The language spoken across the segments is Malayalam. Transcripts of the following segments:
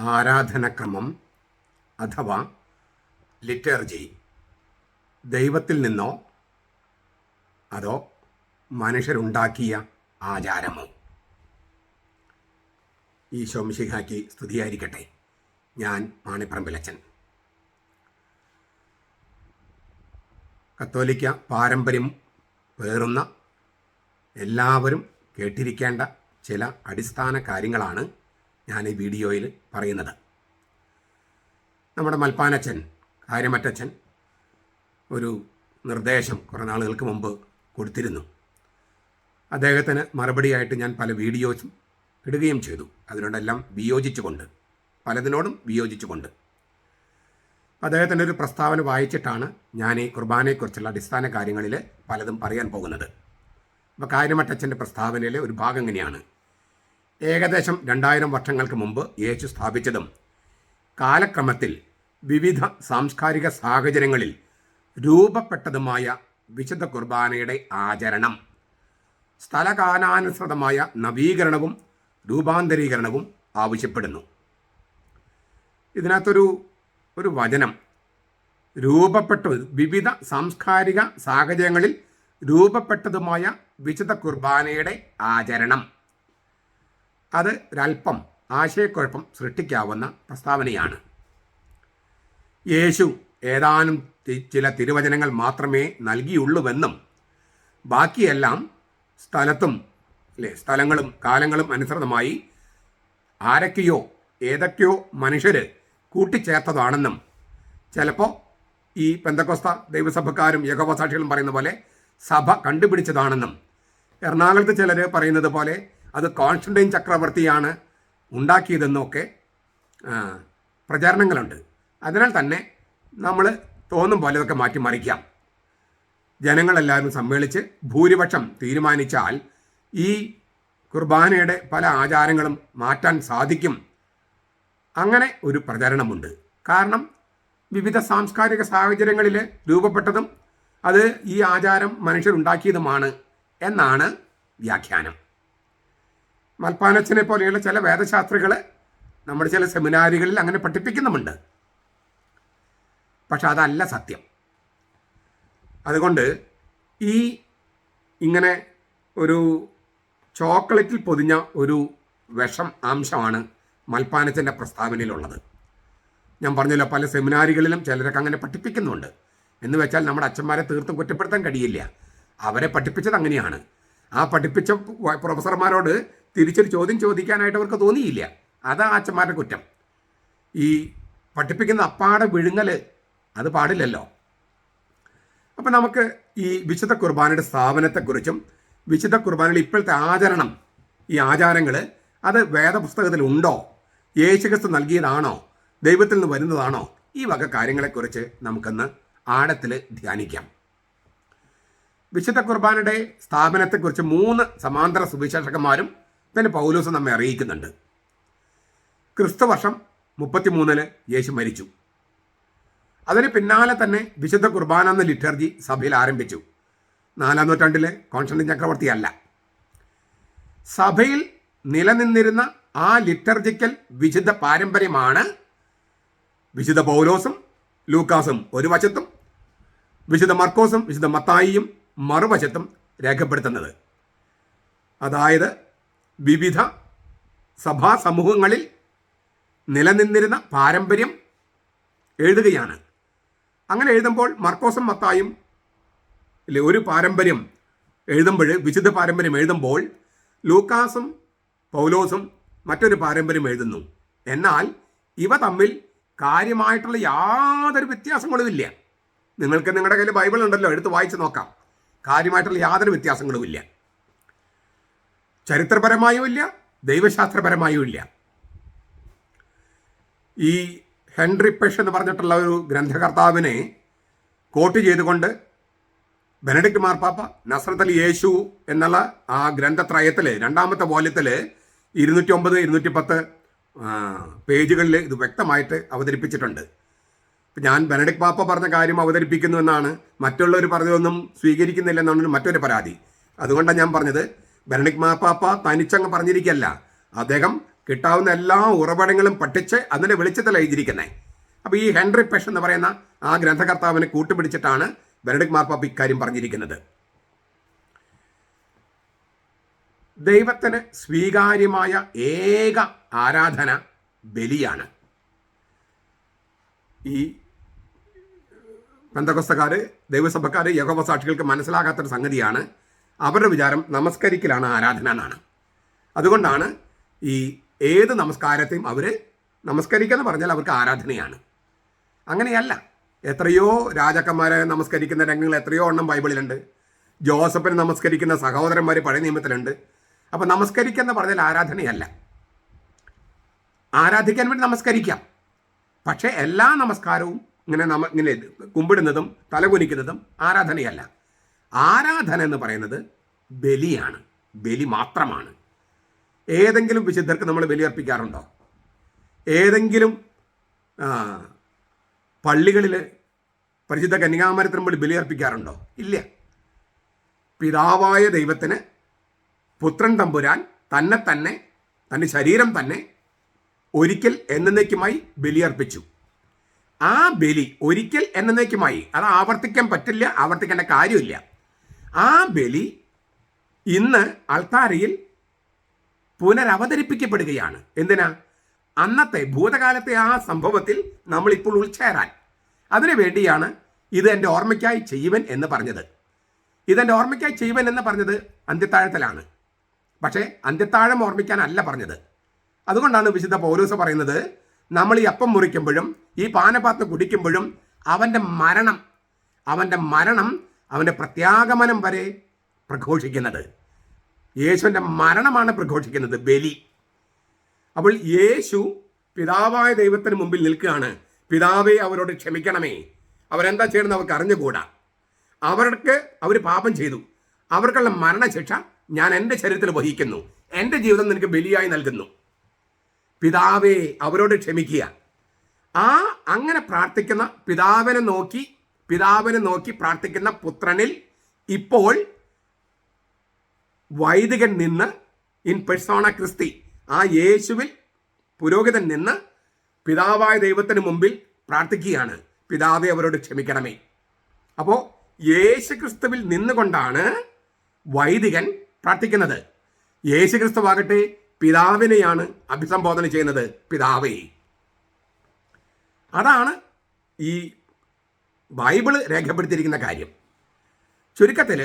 ആരാധനക്രമം അഥവാ ലിറ്റർജി ദൈവത്തിൽ നിന്നോ അതോ മനുഷ്യരുണ്ടാക്കിയ ആചാരമോ? ഈശോ മിശിഹായ്ക്ക് സ്തുതിയായിരിക്കട്ടെ. ഞാൻ മാണിപ്പറമ്പിലച്ചൻ. കത്തോലിക്ക പാരമ്പര്യം പേറുന്ന എല്ലാവരും കേട്ടിരിക്കേണ്ട ചില അടിസ്ഥാന കാര്യങ്ങളാണ് ഞാൻ ഈ വീഡിയോയിൽ പറയുന്നത്. നമ്മുടെ മൽപ്പാനച്ചൻ കാര്യമറ്റച്ചൻ ഒരു നിർദ്ദേശം കുറേ നാളുകൾക്ക് മുമ്പ് കൊടുത്തിരുന്നു. അദ്ദേഹത്തിന് മറുപടിയായിട്ട് ഞാൻ പല വീഡിയോസും ഇടുകയും ചെയ്തു. അതിനോടെല്ലാം വിയോജിച്ചുകൊണ്ട്, പലതിനോടും വിയോജിച്ചുകൊണ്ട്. അദ്ദേഹത്തിൻ്റെ ഒരു പ്രസ്താവന വായിച്ചിട്ടാണ് ഞാൻ ഈ കുർബാനയെക്കുറിച്ചുള്ള അടിസ്ഥാന കാര്യങ്ങളിൽ പലതും പറയാൻ പോകുന്നത്. അപ്പോൾ കാര്യമറ്റച്ചൻ്റെ പ്രസ്താവനയിലെ ഒരു ഭാഗം ഇങ്ങനെയാണ്: ഏകദേശം 2000 വർഷങ്ങൾക്ക് മുമ്പ് യേശു സ്ഥാപിച്ചതും കാലക്രമത്തിൽ വിവിധ സാംസ്കാരിക സാഹചര്യങ്ങളിൽ രൂപപ്പെട്ടതുമായ വിശുദ്ധ കുർബാനയുടെ ആചരണം സ്ഥലകാലാനുസൃതമായ നവീകരണവും രൂപാന്തരീകരണവും ആവശ്യപ്പെടുന്നു. ഇതിനകത്തൊരു വചനം വിവിധ സാംസ്കാരിക സാഹചര്യങ്ങളിൽ രൂപപ്പെട്ടതുമായ വിശുദ്ധ കുർബാനയുടെ ആചരണം. അത് ഒരല്പം ആശയക്കുഴപ്പം സൃഷ്ടിക്കാവുന്ന പ്രസ്താവനയാണ്. യേശു ഏതാനും ചില തിരുവചനങ്ങൾ മാത്രമേ നൽകിയുള്ളൂവെന്നും ബാക്കിയെല്ലാം സ്ഥലങ്ങളും കാലങ്ങളും അനുസൃതമായി ആരൊക്കെയോ ഏതൊക്കെയോ മനുഷ്യർ കൂട്ടിച്ചേർത്തതാണെന്നും ചിലപ്പോൾ ഈ പെന്തക്കോസ്ത ദൈവസഭക്കാരും യഹോവ സാക്ഷികളും പറയുന്ന പോലെ സഭ കണ്ടുപിടിച്ചതാണെന്നും എറണാകുളത്ത് ചിലർ പറയുന്നത് പോലെ അത് കോൺസ്റ്റന്റൈൻ ചക്രവർത്തിയാണ് ഉണ്ടാക്കിയതെന്നൊക്കെ പ്രചാരണങ്ങളുണ്ട്. അതിനാൽ തന്നെ നമ്മൾ തോന്നും പോലെ ഇതൊക്കെ മാറ്റിമറിക്കാം. ജനങ്ങളെല്ലാവരും സമ്മേളിച്ച് ഭൂരിപക്ഷം തീരുമാനിച്ചാൽ ഈ കുർബാനയുടെ പല ആചാരങ്ങളും മാറ്റാൻ സാധിക്കും. അങ്ങനെ ഒരു പ്രചരണമുണ്ട്. കാരണം വിവിധ സാംസ്കാരിക സാഹചര്യങ്ങളിൽ രൂപപ്പെട്ടതും അത് ഈ ആചാരം മനുഷ്യരുണ്ടാക്കിയതുമാണ് എന്നാണ് വ്യാഖ്യാനം. മൽപ്പാനച്ചനെ പോലെയുള്ള ചില വേദശാസ്ത്രികൾ നമ്മുടെ ചില സെമിനാരികളിൽ അങ്ങനെ പഠിപ്പിക്കുന്നുമുണ്ട്. പക്ഷെ അതല്ല സത്യം. അതുകൊണ്ട് ഇങ്ങനെ ഒരു ചോക്ലേറ്റിൽ പൊതിഞ്ഞ ഒരു വിഷം അംശമാണ് മൽപ്പാനച്ചൻ്റെ പ്രസ്താവനയിലുള്ളത്. ഞാൻ പറഞ്ഞല്ലോ, പല സെമിനാരികളിലും ചിലരൊക്കെ അങ്ങനെ പഠിപ്പിക്കുന്നുണ്ട്. എന്ന് വെച്ചാൽ നമ്മുടെ അച്ഛന്മാരെ തീർത്തും കുറ്റപ്പെടുത്താൻ കഴിയില്ല. അവരെ പഠിപ്പിച്ചത് അങ്ങനെയാണ്. ആ പഠിപ്പിച്ച പ്രൊഫസർമാരോട് തിരിച്ചൊരു ചോദ്യം ചോദിക്കാനായിട്ട് അവർക്ക് തോന്നിയില്ല. അതാ അച്ഛന്മാരുടെ കുറ്റം. ഈ പഠിപ്പിക്കുന്ന അപ്പാടെ വിഴുങ്ങൽ അത് പാടില്ലല്ലോ. അപ്പം നമുക്ക് ഈ വിശുദ്ധ കുർബാനയുടെ സ്ഥാപനത്തെക്കുറിച്ചും വിശുദ്ധ കുർബാനയുടെ ഇപ്പോഴത്തെ ആചരണം, ഈ ആചാരങ്ങൾ അത് വേദപുസ്തകത്തിലുണ്ടോ, യേശുക്രിസ്തു നൽകിയതാണോ, ദൈവത്തിൽ നിന്ന് വരുന്നതാണോ, ഈ വക കാര്യങ്ങളെക്കുറിച്ച് നമുക്കൊന്ന് ആഴത്തിൽ ധ്യാനിക്കാം. വിശുദ്ധ കുർബാനയുടെ സ്ഥാപനത്തെക്കുറിച്ച് 3 സമാന്തര സുവിശേഷകന്മാരും പിന്നെ പൗലോസും നമ്മെ അറിയിക്കുന്നുണ്ട്. ക്രിസ്തുവർഷം 33 യേശു മരിച്ചു. അതിന് പിന്നാലെ തന്നെ വിശുദ്ധ കുർബാന എന്ന ലിറ്റർജി സഭയിൽ ആരംഭിച്ചു. 4-ാം നൂറ്റാണ്ടിലെ കോൺസ്റ്റന്റൈൻ ചക്രവർത്തി അല്ല. സഭയിൽ നിലനിന്നിരുന്ന ആ ലിറ്റർജിക്കൽ വിശുദ്ധ പാരമ്പര്യമാണ് വിശുദ്ധ പൗലോസും ലൂക്കാസും ഒരു വശത്തും വിശുദ്ധ മർക്കോസും വിശുദ്ധ മത്തായിയും മറുവശത്തും രേഖപ്പെടുത്തുന്നത്. അതായത് വിവിധ സഭാ സമൂഹങ്ങളിൽ നിലനിന്നിരുന്ന പാരമ്പര്യം എഴുതുകയാണ്. അങ്ങനെ എഴുതുമ്പോൾ മർക്കോസും മത്തായും ഒരു പാരമ്പര്യം എഴുതുമ്പോൾ, വിശുദ്ധ പാരമ്പര്യം എഴുതുമ്പോൾ ലൂക്കാസും പൗലോസും മറ്റൊരു പാരമ്പര്യം എഴുതുന്നു. എന്നാൽ ഇവ തമ്മിൽ കാര്യമായിട്ടുള്ള യാതൊരു വ്യത്യാസങ്ങളുമില്ല. നിങ്ങൾക്ക് നിങ്ങളുടെ കയ്യിൽ ബൈബിൾ ഉണ്ടല്ലോ, എടുത്ത് വായിച്ച് നോക്കാം. കാര്യമായിട്ടുള്ള യാതൊരു വ്യത്യാസങ്ങളും ഇല്ല. ചരിത്രപരമായും ഇല്ല, ദൈവശാസ്ത്രപരമായും ഇല്ല. ഈ ഹെൻറി പെഷ് എന്ന് പറഞ്ഞിട്ടുള്ള ഒരു ഗ്രന്ഥകർത്താവിനെ കോട്ട് ചെയ്തുകൊണ്ട് ബെനഡിക്ട് മാർപ്പാപ്പ നസ്രത്തിൽ യേശു എന്നുള്ള ആ ഗ്രന്ഥത്രയത്തിൽ 2ാമത്തെ വോള്യത്തിൽ 209, 210 പേജുകളിൽ ഇത് വ്യക്തമായിട്ട് അവതരിപ്പിച്ചിട്ടുണ്ട്. ഇപ്പം ഞാൻ ബെനഡിക്ട് പാപ്പ പറഞ്ഞ കാര്യം അവതരിപ്പിക്കുന്നു എന്നാണ്, മറ്റുള്ളവർ പറഞ്ഞതൊന്നും സ്വീകരിക്കുന്നില്ല എന്നാണ് മറ്റൊരു പരാതി. അതുകൊണ്ടാണ് ഞാൻ പറഞ്ഞത്, ബെനഡിക്ട് മാർപ്പാപ്പ തനിച്ചങ്ങ് പറഞ്ഞിരിക്കുകയല്ല, അദ്ദേഹം കിട്ടാവുന്ന എല്ലാ ഉറവിടങ്ങളും പഠിച്ച് അതിൻ്റെ വെളിച്ചത്തിൽ എഴുതിയിരിക്കുന്നത്. അപ്പോൾ ഈ ഹെൻറി പെഷ് എന്ന് പറയുന്ന ആ ഗ്രന്ഥകർത്താവിനെ കൂട്ടുപിടിച്ചിട്ടാണ് ബെനഡിക്ട് മാർപ്പാപ്പ ഇക്കാര്യം പറഞ്ഞിരിക്കുന്നത്. ദൈവത്തിന് സ്വീകാര്യമായ ഏക ആരാധന ബലിയാണ്. ഈ പെന്തക്കോസ്തക്കാർ, ദൈവസഭക്കാർ, യഹോവ സാക്ഷികൾക്ക് മനസ്സിലാകാത്തൊരു സംഗതിയാണ്. അവരുടെ വിചാരം നമസ്കരിക്കലാണ് ആരാധന എന്നാണ്. അതുകൊണ്ടാണ് ഈ ഏത് നമസ്കാരത്തെയും അവർ നമസ്കരിക്കുക എന്ന് പറഞ്ഞാൽ അവർക്ക് ആരാധനയാണ്. അങ്ങനെയല്ല. എത്രയോ രാജാക്കന്മാരെ നമസ്കരിക്കുന്ന രംഗങ്ങൾ എത്രയോ എണ്ണം ബൈബിളിലുണ്ട്. ജോസഫിനെ നമസ്കരിക്കുന്ന സഹോദരന്മാർ പഴയ നിയമത്തിലുണ്ട്. അപ്പോൾ നമസ്കരിക്കുക എന്ന് പറഞ്ഞാൽ ആരാധനയല്ല. ആരാധിക്കാൻ വേണ്ടി നമസ്കരിക്കാം, പക്ഷേ എല്ലാ നമസ്കാരവും ഇങ്ങനെ കുമ്പിടുന്നതും തലകുനിക്കുന്നതും ആരാധനയല്ല. ആരാധന എന്ന് പറയുന്നത് ബലിയാണ്, ബലി മാത്രമാണ്. ഏതെങ്കിലും വിശുദ്ധർക്ക് നമ്മൾ ബലിയർപ്പിക്കാറുണ്ടോ? ഏതെങ്കിലും പള്ളികളിൽ പരിശുദ്ധ കന്യകാമരത്തിന് നമ്മൾ ബലിയർപ്പിക്കാറുണ്ടോ? ഇല്ല. പിതാവായ ദൈവത്തിന് പുത്രൻ തമ്പുരാൻ തൻ്റെ ശരീരം തന്നെ ഒരിക്കൽ എന്നേക്കുമായി ബലിയർപ്പിച്ചു. ആ ബലി ഒരിക്കൽ എന്നേക്കുമായി, അത് ആവർത്തിക്കാൻ പറ്റില്ല, ആവർത്തിക്കേണ്ട കാര്യമില്ല. ആ ബലി ഇന്ന് അൾത്താരയിൽ പുനരവതരിപ്പിക്കപ്പെടുകയാണ്. എന്തിനാ? അന്നത്തെ ഭൂതകാലത്തെ ആ സംഭവത്തിൽ നമ്മളിപ്പോൾ ഉൾച്ചേരാൻ. അതിനു വേണ്ടിയാണ് ഇത് എൻ്റെ ഓർമ്മയ്ക്കായി ചെയ്യുവൻ എന്ന് പറഞ്ഞത്. ഇതെൻ്റെ ഓർമ്മയ്ക്കായി ചെയ്യുവൻ എന്ന് പറഞ്ഞത് അന്ത്യത്താഴത്തിലാണ്. പക്ഷേ അന്ത്യത്താഴം ഓർമ്മിക്കാനല്ല പറഞ്ഞത്. അതുകൊണ്ടാണ് വിശുദ്ധ പൗലോസ് പറയുന്നത്, നമ്മൾ ഈ അപ്പം മുറിക്കുമ്പോഴും ഈ പാനപാത്രം കുടിക്കുമ്പോഴും അവൻ്റെ മരണം അവൻ്റെ പ്രത്യാഗമനം വരെ പ്രഘോഷിക്കുന്നത്. യേശുവിൻ്റെ മരണമാണ് പ്രഘോഷിക്കുന്നത്, ബലി. അപ്പോൾ യേശു പിതാവായ ദൈവത്തിന് മുമ്പിൽ നിൽക്കുകയാണ്. പിതാവേ, അവരോട് ക്ഷമിക്കണമേ, അവരെന്താ ചെയ്യുന്നത് അവർക്ക് അറിഞ്ഞുകൂടാ. അവർ പാപം ചെയ്തു, അവർക്കുള്ള മരണശിക്ഷ ഞാൻ എൻ്റെ ശരീരത്തിൽ വഹിക്കുന്നു, എൻ്റെ ജീവിതം നിനക്ക് ബലിയായി നൽകുന്നു. പിതാവേ, അവരോട് ക്ഷമിക്കുക. അങ്ങനെ പ്രാർത്ഥിക്കുന്ന പിതാവിനെ നോക്കി പ്രാർത്ഥിക്കുന്ന പുത്രനിൽ ഇപ്പോൾ വൈദികൻ നിന്ന്, ഇൻ പെർസോണ ക്രിസ്തി, ആ യേശുവിൽ പുരോഹിതൻ നിന്ന് പിതാവായ ദൈവത്തിന് മുമ്പിൽ പ്രാർത്ഥിക്കുകയാണ്, പിതാവേ അവരോട് ക്ഷമിക്കണമേ. അപ്പോൾ യേശു ക്രിസ്തുവിൽ നിന്നുകൊണ്ടാണ് വൈദികൻ പ്രാർത്ഥിക്കുന്നത്. യേശു ക്രിസ്തുവാകട്ടെ പിതാവിനെയാണ് അഭിസംബോധന ചെയ്യുന്നത്, പിതാവേ. അതാണ് ഈ ബൈബിള് രേഖപ്പെടുത്തിയിരിക്കുന്ന കാര്യം. ചുരുക്കത്തിൽ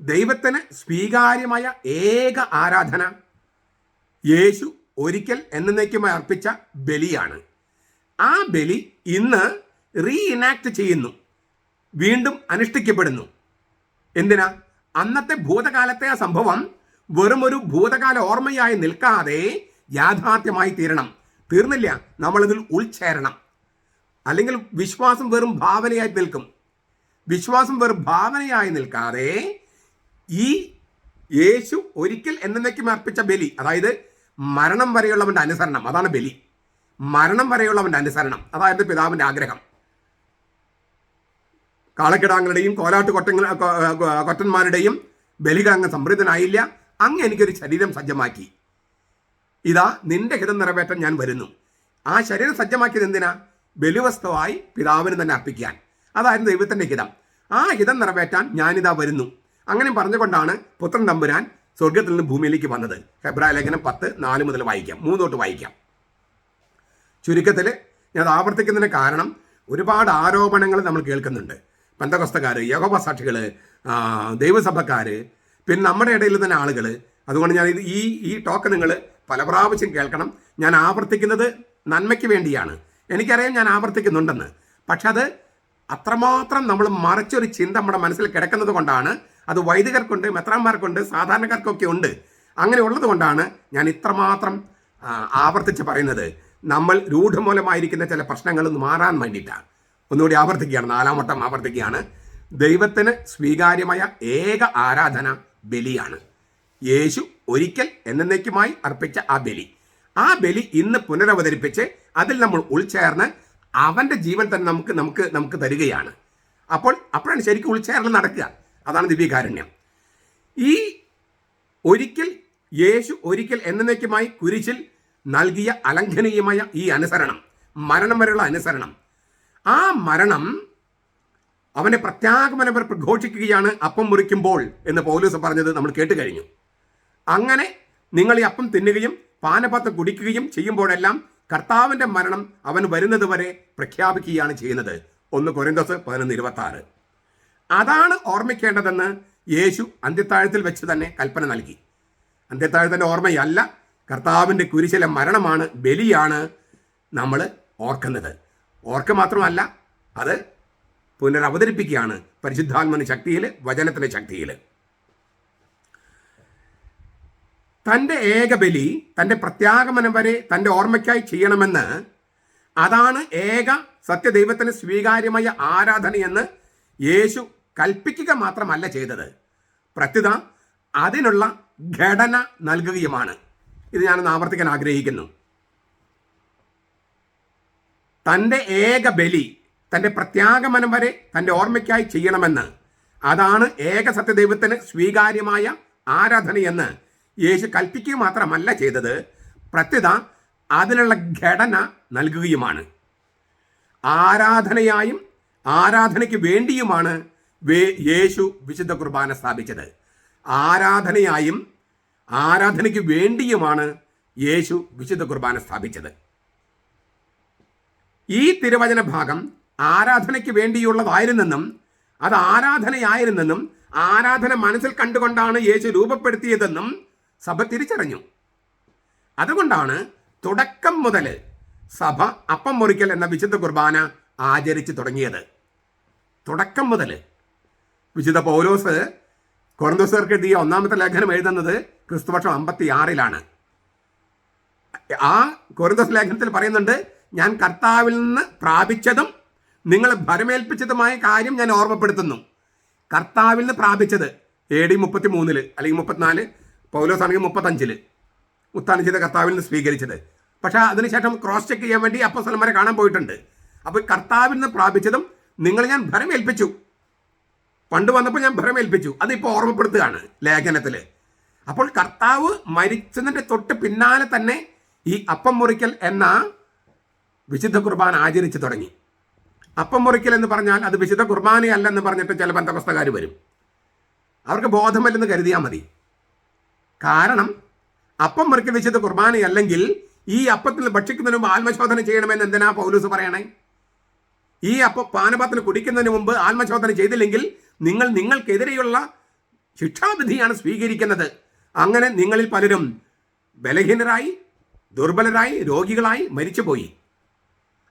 ദൈവത്തിന് സ്വീകാര്യമായ ഏക ആരാധന യേശു ഒരിക്കൽ എന്നേക്കുമായി അർപ്പിച്ച ബലിയാണ്. ആ ബലി ഇന്ന് റീഇനാക്ട് ചെയ്യുന്നു, വീണ്ടും അനുഷ്ഠിക്കപ്പെടുന്നു. എന്തിനാ? അന്നത്തെ ഭൂതകാലത്തെ ആ സംഭവം വെറുമൊരു ഭൂതകാല ഓർമ്മയായി നിൽക്കാതെ യാഥാർത്ഥ്യമായി തീർന്നില്ല, നമ്മളിതിൽ ഉൾച്ചേരണം. അല്ലെങ്കിൽ വിശ്വാസം വെറും ഭാവനയായി നിൽക്കും. വിശ്വാസം വെറും ഭാവനയായി നിൽക്കാതെ ഈ യേശു ഒരിക്കൽ എന്നേക്കും അർപ്പിച്ച ബലി, അതായത് മരണം വരെയുള്ളവൻ്റെ അനുസരണം, അതാണ് ബലി. മരണം വരെയുള്ളവൻ്റെ അനുസരണം, അതായത് പിതാവിൻ്റെ ആഗ്രഹം. കാളക്കിടാങ്ങളുടെയും കോലാട്ട് കൊറ്റന്മാരുടെയും ബലികൾ അങ്ങ് സംപ്രീതനായില്ല. അങ്ങ് എനിക്കൊരു ശരീരം സജ്ജമാക്കി, ഇതാ നിന്റെ ഹിതം നിറവേറ്റാൻ ഞാൻ വരുന്നു. ആ ശരീരം സജ്ജമാക്കിയത് എന്തിനാ? ബലിവസ്തുവായി പിതാവിന് തന്നെ അർപ്പിക്കാൻ. അതായിരുന്നു ദൈവത്തിൻ്റെ ഹിതം. ആ ഹിതം നിറവേറ്റാൻ ഞാനിതാ വരുന്നു. അങ്ങനെ പറഞ്ഞുകൊണ്ടാണ് പുത്രൻ തമ്പുരാൻ സ്വർഗത്തിൽ നിന്ന് ഭൂമിയിലേക്ക് വന്നത്. ഹെബ്രായ ലേഖനം 10:4 മുതൽ വായിക്കാം, 3 തൊട്ട് വായിക്കാം. ചുരുക്കത്തിൽ ഞാൻ ആവർത്തിക്കുന്നതിന് കാരണം ഒരുപാട് ആരോപണങ്ങൾ നമ്മൾ കേൾക്കുന്നുണ്ട്. പെന്തക്കോസ്തക്കാർ, യഹോവ സാക്ഷികൾ, ദൈവസഭക്കാർ, പിന്നെ നമ്മുടെ ഇടയിൽ തന്നെ ആളുകൾ. അതുകൊണ്ട് ഞാൻ ഈ ടോക്ക് നിങ്ങൾ പല പ്രാവശ്യം കേൾക്കണം. ഞാൻ ആവർത്തിക്കുന്നത് നന്മയ്ക്ക് വേണ്ടിയാണ്. എനിക്കറിയാം ഞാൻ ആവർത്തിക്കുന്നുണ്ടെന്ന്. പക്ഷെ അത് അത്രമാത്രം നമ്മൾ മറിച്ചൊരു ചിന്ത നമ്മുടെ മനസ്സിൽ കിടക്കുന്നത് കൊണ്ടാണ്. അത് വൈദികർക്കുണ്ട്, മെത്രാന്മാർക്കുണ്ട്, സാധാരണക്കാർക്കൊക്കെ ഉണ്ട്. അങ്ങനെ ഉള്ളത് കൊണ്ടാണ് ഞാൻ ഇത്രമാത്രം ആവർത്തിച്ച് പറയുന്നത്. നമ്മൾ രൂഢമൂലമായിരിക്കുന്ന ചില പ്രശ്നങ്ങൾ മാറാൻ വേണ്ടിയിട്ടാണ്. ഒന്നുകൂടി ആവർത്തിക്കുകയാണ്, 4ാം വട്ടം ആവർത്തിക്കുകയാണ്. ദൈവത്തിന് സ്വീകാര്യമായ ഏക ആരാധന ബലിയാണ്. യേശു ഒരിക്കൽ എന്നേക്കുമായി അർപ്പിച്ച ആ ബലി ഇന്ന് പുനരവതരിപ്പിച്ച് അതിൽ നമ്മൾ ഉൾച്ചേർന്ന് അവൻ്റെ ജീവൻ തന്നെ നമുക്ക് തരികയാണ്. അപ്പോഴാണ് ശരിക്കും ഉൾച്ചേർന്ന് നടക്കുക. അതാണ് ദിവ്യകാരുണ്യം. ഈ ഒരിക്കൽ യേശു ഒരിക്കൽ എന്നേക്കുമായി കുരിശിൽ നൽകിയ അലംഘനീയമായ ഈ അനുസരണം, മരണം വരെയുള്ള അനുസരണം, ആ മരണം അവനെ പ്രത്യാഗമനം വരെ പ്രഘോഷിക്കുകയാണ് അപ്പം മുറിക്കുമ്പോൾ എന്ന് പൗലോസ് പറഞ്ഞത് നമ്മൾ കേട്ട് കഴിഞ്ഞു. അങ്ങനെ നിങ്ങൾ ഈ അപ്പം തിന്നുകയും പാനപാത്രം കുടിക്കുകയും ചെയ്യുമ്പോഴെല്ലാം കർത്താവിൻ്റെ മരണം അവൻ വരുന്നത് വരെ പ്രഖ്യാപിക്കുകയാണ് ചെയ്യുന്നത്. 1 കൊരിന്തോസ് 11:26. അതാണ് ഓർമ്മിക്കേണ്ടതെന്ന് യേശു അന്ത്യത്താഴത്തിൽ വെച്ച് തന്നെ കൽപ്പന നൽകി. അന്ത്യത്താഴത്തിൻ്റെ ഓർമ്മയല്ല, കർത്താവിൻ്റെ കുരിശിലെ മരണമാണ്, ബലിയാണ് നമ്മൾ ഓർക്കുന്നത്. ഓർക്കുക മാത്രമല്ല, അത് പുനരവതരിപ്പിക്കുകയാണ് പരിശുദ്ധാത്മന ശക്തിയിൽ, വചനത്തിൻ്റെ ശക്തിയിൽ. തൻ്റെ ഏക ബലി തൻ്റെ പ്രത്യാഗമനം വരെ തൻ്റെ ഓർമ്മയ്ക്കായി ചെയ്യണമെന്ന്, അതാണ് ഏക സത്യദൈവത്തിന് സ്വീകാര്യമായ ആരാധനയെന്ന് യേശു കൽപ്പിക്കുക മാത്രമല്ല ചെയ്തത്, പ്രത്യുത അതിനുള്ള ഘടന നൽകുകയുമാണ്. ഇത് ഞാനൊന്ന് ആവർത്തിക്കാൻ ആഗ്രഹിക്കുന്നു. തൻ്റെ ഏക ബലി തൻ്റെ പ്രത്യാഗമനം വരെ തൻ്റെ ഓർമ്മയ്ക്കായി ചെയ്യണമെന്ന്, അതാണ് ഏക സത്യദൈവത്തിന് സ്വീകാര്യമായ ആരാധനയെന്ന് യേശു കൽപ്പിക്കുക മാത്രമല്ല ചെയ്തത്, പ്രത്യുത അതിനുള്ള ഘടന നൽകുകയുമാണ്. ആരാധനയായും ആരാധനയ്ക്ക് വേണ്ടിയുമാണ് യേശു വിശുദ്ധ കുർബാന സ്ഥാപിച്ചത്. ആരാധനയായും ആരാധനയ്ക്ക് വേണ്ടിയുമാണ് യേശു വിശുദ്ധ കുർബാന സ്ഥാപിച്ചത്. ഈ തിരുവചന ഭാഗം ആരാധനയ്ക്ക് വേണ്ടിയുള്ളതായിരുന്നെന്നും അത് ആരാധനയായിരുന്നെന്നും ആരാധന മനസ്സിൽ കണ്ടുകൊണ്ടാണ് യേശു രൂപപ്പെടുത്തിയതെന്നും സഭ തിരിച്ചറിഞ്ഞു. അതുകൊണ്ടാണ് തുടക്കം മുതൽ സഭ അപ്പം മുറിക്കൽ എന്ന വിശുദ്ധ കുർബാന ആചരിച്ചു തുടങ്ങിയത്. തുടക്കം മുതൽ വിശുദ്ധ പൗലോസ് കൊരിന്തോസ്യർക്ക് എഴുതിയ 1-ാമത്തെ ലേഖനം എഴുതുന്നത് ക്രിസ്തുവർഷം 56-ലാണ്. ആ കൊരിന്തോസ് ലേഖനത്തിൽ പറയുന്നുണ്ട്, ഞാൻ കർത്താവിൽ നിന്ന് പ്രാപിച്ചതും നിങ്ങൾ ഭരമേൽപ്പിച്ചതുമായ കാര്യം ഞാൻ ഓർമ്മപ്പെടുത്തുന്നു. കർത്താവിൽ നിന്ന് പ്രാപിച്ചത് AD 33 അല്ലെങ്കിൽ 34, പൗലോസ് ആണെങ്കിൽ 35 ഉത്ഥാനം ചെയ്ത കർത്താവിൽ നിന്ന് സ്വീകരിച്ചത്. പക്ഷേ അതിനുശേഷം ക്രോസ് ചെക്ക് ചെയ്യാൻ വേണ്ടി അപ്പോസ്തലന്മാരെ കാണാൻ പോയിട്ടുണ്ട്. അപ്പോൾ കർത്താവിൽ നിന്ന് പ്രാപിച്ചതും നിങ്ങൾ ഞാൻ ഭരമേൽപ്പിച്ചു, പണ്ട് വന്നപ്പോൾ ഞാൻ ഭരമേൽപ്പിച്ചു, അതിപ്പോൾ ഓർമ്മപ്പെടുത്തുകയാണ് ലേഖനത്തിൽ. അപ്പോൾ കർത്താവ് മരിച്ചതിൻ്റെ തൊട്ട് പിന്നാലെ തന്നെ ഈ അപ്പം മുറിക്കൽ എന്ന വിശുദ്ധ കുർബാന ആചരിച്ചു തുടങ്ങി. അപ്പം മുറിക്കൽ എന്ന് പറഞ്ഞാൽ അത് വിശുദ്ധ കുർബാനയല്ലെന്ന് പറഞ്ഞിട്ട് ചില ബന്ധവസ്ഥക്കാർ വരും. അവർക്ക് ബോധമല്ലെന്ന് കരുതിയാൽ മതി. കാരണം അപ്പം മുറിക്കൽ വിശുദ്ധ കുർബാനയല്ലെങ്കിൽ ഈ അപ്പത്തിൽ ഭക്ഷിക്കുന്നതിന് മുമ്പ് ആത്മശോധന ചെയ്യണമെന്ന് എന്തിനാ പൗലോസ് പറയണേ? ഈ പാനപാത്രം കുടിക്കുന്നതിന് മുമ്പ് ആത്മശോധന ചെയ്തില്ലെങ്കിൽ നിങ്ങൾക്കെതിരെയുള്ള ശിക്ഷാവിധിയാണ് സ്വീകരിക്കുന്നത്. അങ്ങനെ നിങ്ങളിൽ പലരും ബലഹീനരായി, ദുർബലരായി, രോഗികളായി മരിച്ചുപോയി.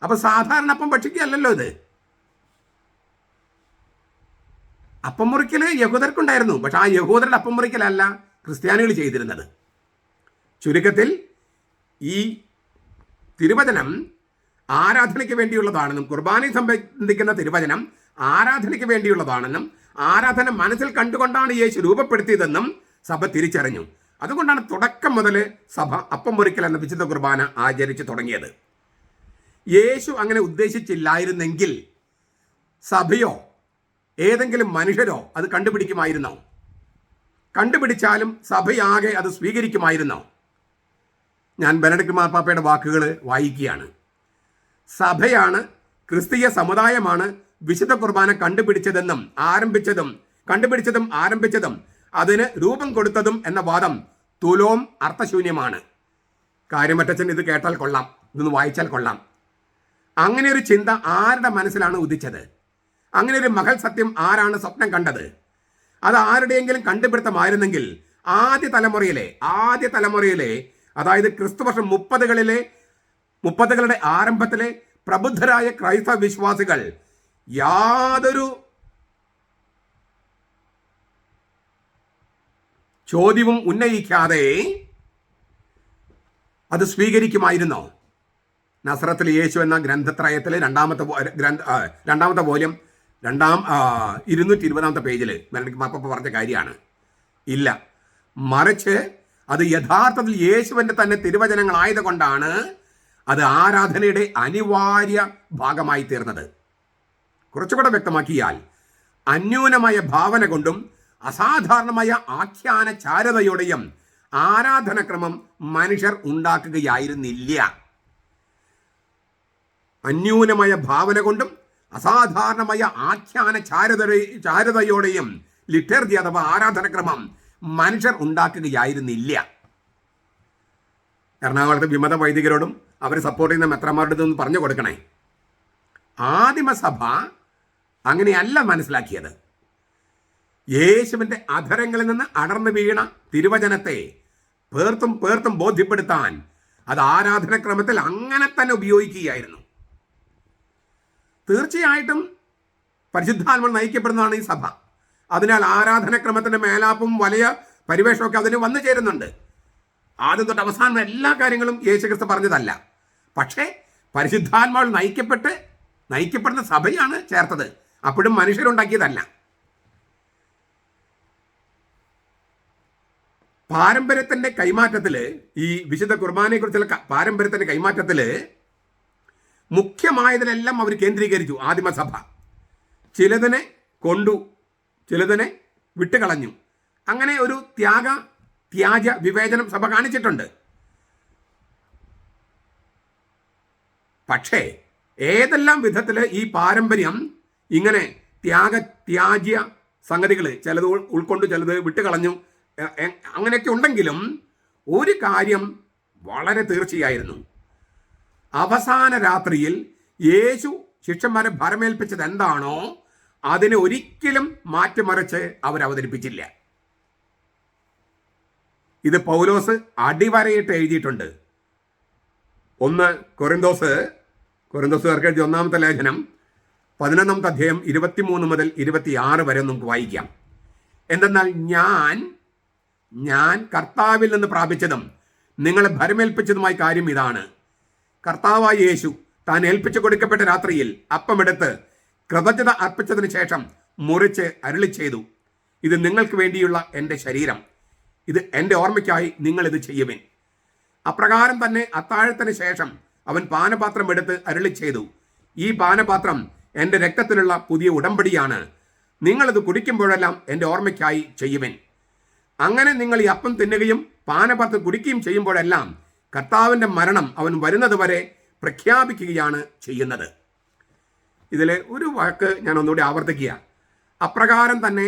അപ്പൊ സാധാരണ അപ്പം ഭക്ഷിക്കുകയല്ലല്ലോ ഇത്. അപ്പം മുറിക്കൽ യഹൂദർക്കുണ്ടായിരുന്നു, പക്ഷെ ആ യഹൂദരുടെ അപ്പം മുറിക്കലല്ല ക്രിസ്ത്യാനികൾ ചെയ്തിരുന്നത്. ചുരുക്കത്തിൽ ഈ തിരുവചനം ആരാധനയ്ക്ക് വേണ്ടിയുള്ളതാണെന്നും, കുർബാനയെ സംബന്ധിക്കുന്ന തിരുവചനം ആരാധനയ്ക്ക് വേണ്ടിയുള്ളതാണെന്നും, ആരാധന മനസ്സിൽ കണ്ടുകൊണ്ടാണ് യേശു രൂപപ്പെടുത്തിയതെന്നും സഭ തിരിച്ചറിഞ്ഞു. അതുകൊണ്ടാണ് തുടക്കം മുതൽ സഭ അപ്പം മുറിക്കൽ എന്ന വിശുദ്ധ കുർബാന ആചരിച്ചു തുടങ്ങിയത്. യേശു അങ്ങനെ ഉദ്ദേശിച്ചില്ലായിരുന്നെങ്കിൽ സഭയോ ഏതെങ്കിലും മനുഷ്യരോ അത് കണ്ടുപിടിക്കുമായിരുന്നോ? കണ്ടുപിടിച്ചാലും സഭയാകെ അത് സ്വീകരിക്കുമായിരുന്നോ? ഞാൻ ബെനഡിക്ട് മാർപ്പാപ്പയുടെ വാക്കുകൾ വായിക്കുകയാണ്. സഭയാണ്, ക്രിസ്തീയ സമുദായമാണ് വിശുദ്ധ കുർബാന കണ്ടുപിടിച്ചതും ആരംഭിച്ചതും അതിന് രൂപം കൊടുത്തതും എന്ന വാദം തുലോം അർത്ഥശൂന്യമാണ്. കാര്യമറ്റച്ചൻ ഇത് കേട്ടാൽ കൊള്ളാം, ഇതൊന്ന് വായിച്ചാൽ കൊള്ളാം. അങ്ങനെ ഒരു ചിന്ത ആരുടെ മനസ്സിലാണ് ഉദിച്ചത്? അങ്ങനെ ഒരു മകൾ സത്യം ആരാണ് സ്വപ്നം കണ്ടത്? അത് ആരുടെയെങ്കിലും കണ്ടുപിടുത്തമായിരുന്നെങ്കിൽ ആദ്യ തലമുറയിലെ അതായത് ക്രിസ്തുവർഷം 30കളുടെ ആരംഭത്തിലെ പ്രബുദ്ധരായ ക്രൈസ്തവ വിശ്വാസികൾ യാതൊരു ചോദ്യവും ഉന്നയിക്കാതെ അത് സ്വീകരിക്കുമായിരുന്നോ? നസ്രത്തിൽ യേശു എന്ന ഗ്രന്ഥത്രയത്തിലെ രണ്ടാമത്തെ വോല്യം 220 പേജിൽ ബെനഡിക്ട് മാർപ്പാപ്പ പറഞ്ഞ കാര്യമാണ്. ഇല്ല, മറിച്ച് അത് യഥാർത്ഥത്തിൽ യേശുവിൻ്റെ തന്നെ തിരുവചനങ്ങളായതുകൊണ്ടാണ് അത് ആരാധനയുടെ അനിവാര്യ ഭാഗമായി തീർന്നത്. കുറച്ചുകൂടെ വ്യക്തമാക്കിയാൽ, അന്യൂനമായ ഭാവന കൊണ്ടും അസാധാരണമായ ആഖ്യാന ചാരതയോടെയും ആരാധനക്രമം മനുഷ്യർ ഉണ്ടാക്കുകയായിരുന്നില്ല. അന്യൂനമായ ഭാവന കൊണ്ടും അസാധാരണമായ ആഖ്യാന ചാരുതയോടെയും ലിറ്റർജി അഥവാ ആരാധനക്രമം മനുഷ്യർ ഉണ്ടാക്കുകയായിരുന്നില്ല. എറണാകുളത്ത് വിമത വൈദികരോടും അവരെ സപ്പോർട്ട് ചെയ്യുന്ന മെത്രന്മാരുടെ ഒന്ന് പറഞ്ഞു കൊടുക്കണേ. ആദിമസഭ അങ്ങനെയല്ല മനസ്സിലാക്കിയത്. യേശുവിൻ്റെ അധരങ്ങളിൽ നിന്ന് അടർന്നു വീണ തിരുവചനത്തെ പേർത്തും ബോധ്യപ്പെടുത്താൻ അത് ആരാധനക്രമത്തിൽ അങ്ങനെ തന്നെ ഉപയോഗിക്കുകയായിരുന്നു. തീർച്ചയായിട്ടും പരിശുദ്ധാത്മാവ് നയിക്കപ്പെടുന്നതാണ് ഈ സഭ. അതിനാൽ ആരാധനക്രമത്തിൻ്റെ മേലാപ്പും വലിയ പരിവേഷമൊക്കെ അതിന് വന്നു ചേരുന്നുണ്ട്. ആദ്യം തൊട്ട് അവസാനം എല്ലാ കാര്യങ്ങളും യേശുക്രിസ്തു പറഞ്ഞതല്ല. പക്ഷേ പരിശുദ്ധാത്മാവിൽ നയിക്കപ്പെടുന്ന സഭയാണ് ചേർത്തത്. അപ്പോഴും മനുഷ്യരുണ്ടാക്കിയതല്ല. പാരമ്പര്യത്തിൻ്റെ കൈമാറ്റത്തിൽ, ഈ വിശുദ്ധ കുർബാനയെക്കുറിച്ചുള്ള പാരമ്പര്യത്തിൻ്റെ കൈമാറ്റത്തിൽ മുഖ്യമായതിനെല്ലാം അവർ കേന്ദ്രീകരിച്ചു ആദിമസഭ. ചിലതിനെ കൊണ്ടു, ചിലതിനെ വിട്ടുകളഞ്ഞു. അങ്ങനെ ഒരു ത്യാജ വിവേചനം സഭ കാണിച്ചിട്ടുണ്ട്. പക്ഷേ ഏതെല്ലാം വിധത്തിൽ ഈ പാരമ്പര്യം ഇങ്ങനെ ത്യാജ്യ സംഗതികൾ ചിലത് ഉൾക്കൊണ്ട് ചിലത് വിട്ടുകളഞ്ഞു അങ്ങനെയൊക്കെ ഉണ്ടെങ്കിലും ഒരു കാര്യം വളരെ തീർച്ചയായിരുന്നു. അവസാന രാത്രിയിൽ യേശു ശിഷ്യന്മാരെ ഭരമേൽപ്പിച്ചത് എന്താണോ അതിനെ ഒരിക്കലും മാറ്റിമറിച്ച് അവതരിപ്പിച്ചില്ല. ഇത് പൗലോസ് അടിവരയിട്ട് എഴുതിയിട്ടുണ്ട്. 1 കൊരിന്തോസുകാർക്ക് എഴുതിയ 1-ാമത്തെ ലേഖനം 11-ാമത്തെ അധ്യായം 23 മുതൽ 26 വരെ നമുക്ക് വായിക്കാം. എന്തെന്നാൽ ഞാൻ കർത്താവിൽ നിന്ന് പ്രാപിച്ചതും നിങ്ങളെ ഭരമേൽപ്പിച്ചതുമായ കാര്യം ഇതാണ്: കർത്താവായ യേശു താൻ ഏൽപ്പിച്ചു കൊടുക്കപ്പെട്ട രാത്രിയിൽ അപ്പമെടുത്ത് കൃതജ്ഞത അർപ്പിച്ചതിന് ശേഷം മുറിച്ച് അരുളി ചെയ്തു, ഇത് നിങ്ങൾക്ക് വേണ്ടിയുള്ള എൻ്റെ ശരീരം, ഇത് എൻ്റെ ഓർമ്മയ്ക്കായി നിങ്ങളിത് ചെയ്യുവിൻ. അപ്രകാരം തന്നെ അത്താഴത്തിന് ശേഷം അവൻ പാനപാത്രം എടുത്ത് അരുളി ചെയ്തു, ഈ പാനപാത്രം എൻ്റെ രക്തത്തിലുള്ള പുതിയ ഉടമ്പടിയാണ്, നിങ്ങളിത് കുടിക്കുമ്പോഴെല്ലാം എൻ്റെ ഓർമ്മയ്ക്കായി ചെയ്യുവിൻ. അങ്ങനെ നിങ്ങൾ ഈ അപ്പം തിന്നുകയും പാനപാത്രം കുടിക്കുകയും ചെയ്യുമ്പോഴെല്ലാം കർത്താവിൻ്റെ മരണം അവൻ വരുന്നത് വരെ പ്രഖ്യാപിക്കുകയാണ് ചെയ്യുന്നത്. ഇതിൽ ഒരു വാക്ക് ഞാൻ ഒന്നുകൂടി ആവർത്തിക്കുക. അപ്രകാരം തന്നെ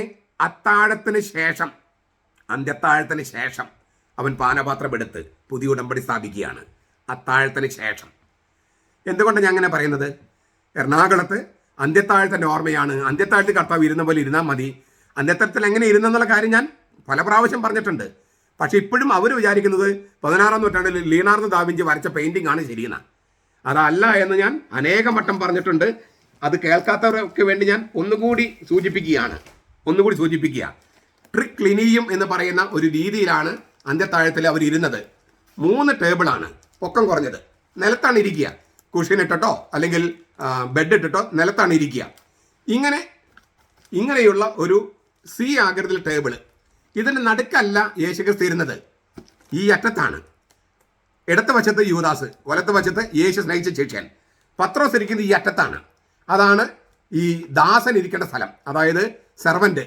അന്ത്യത്താഴത്തിന് ശേഷം അവൻ പാനപാത്രം എടുത്ത് പുതിയ ഉടമ്പടി സ്ഥാപിക്കുകയാണ്. അത്താഴത്തിന് ശേഷം. എന്തുകൊണ്ടാണ് ഞാൻ അങ്ങനെ പറയുന്നത്? എറണാകുളത്ത് അന്ത്യത്താഴത്തിൻ്റെ ഓർമ്മയാണ്. അന്ത്യത്താഴത്തിൽ കർത്താവ് ഇരുന്ന പോലെ ഇരുന്നാൽ മതി. അന്ത്യത്താഴത്തിൽ എങ്ങനെ ഇരുന്നെന്നുള്ള കാര്യം ഞാൻ പല പ്രാവശ്യം പറഞ്ഞിട്ടുണ്ട്. പക്ഷെ ഇപ്പോഴും അവർ വിചാരിക്കുന്നത് 16-ാം നൂറ്റാണ്ടിൽ ലിയനാർഡോ ദാവിഞ്ചി വരച്ച പെയിൻറ്റിംഗ് ആണ് ശരിയെന്ന്. അതല്ല എന്ന് ഞാൻ അനേകം വട്ടം പറഞ്ഞിട്ടുണ്ട്. അത് കേൾക്കാത്തവർക്ക് വേണ്ടി ഞാൻ ഒന്നുകൂടി സൂചിപ്പിക്കുക. ട്രിക്ലിനിയം എന്ന് പറയുന്ന ഒരു രീതിയിലാണ് അന്ത്യത്താഴത്തിൽ അവർ ഇരുന്നത്. 3 ടേബിളാണ് പൊക്കം കുറഞ്ഞത്. നിലത്താണ് ഇരിക്കുക. കുഷൻ ഇട്ടിട്ടോ അല്ലെങ്കിൽ ബെഡ് ഇട്ടിട്ടോ നിലത്താണ് ഇരിക്കുക. ഇങ്ങനെയുള്ള ഒരു സി ആകൃതിയിൽ ടേബിള്. ഇതിൻ്റെ നടുക്കല്ല യേശുക്രിസ്തു ഇരുന്നത്, ഈ അറ്റത്താണ്. ഇടത്ത് വശത്ത് യൂദാസ്, വലത്ത് വശത്ത് യേശു സ്നേഹിച്ച ശിഷ്യൻ. പത്രോസ് ഇരിക്കുന്നത് ഈ അറ്റത്താണ്. അതാണ് ഈ ദാസൻ ഇരിക്കേണ്ട സ്ഥലം, അതായത് സെർവൻ്റ്,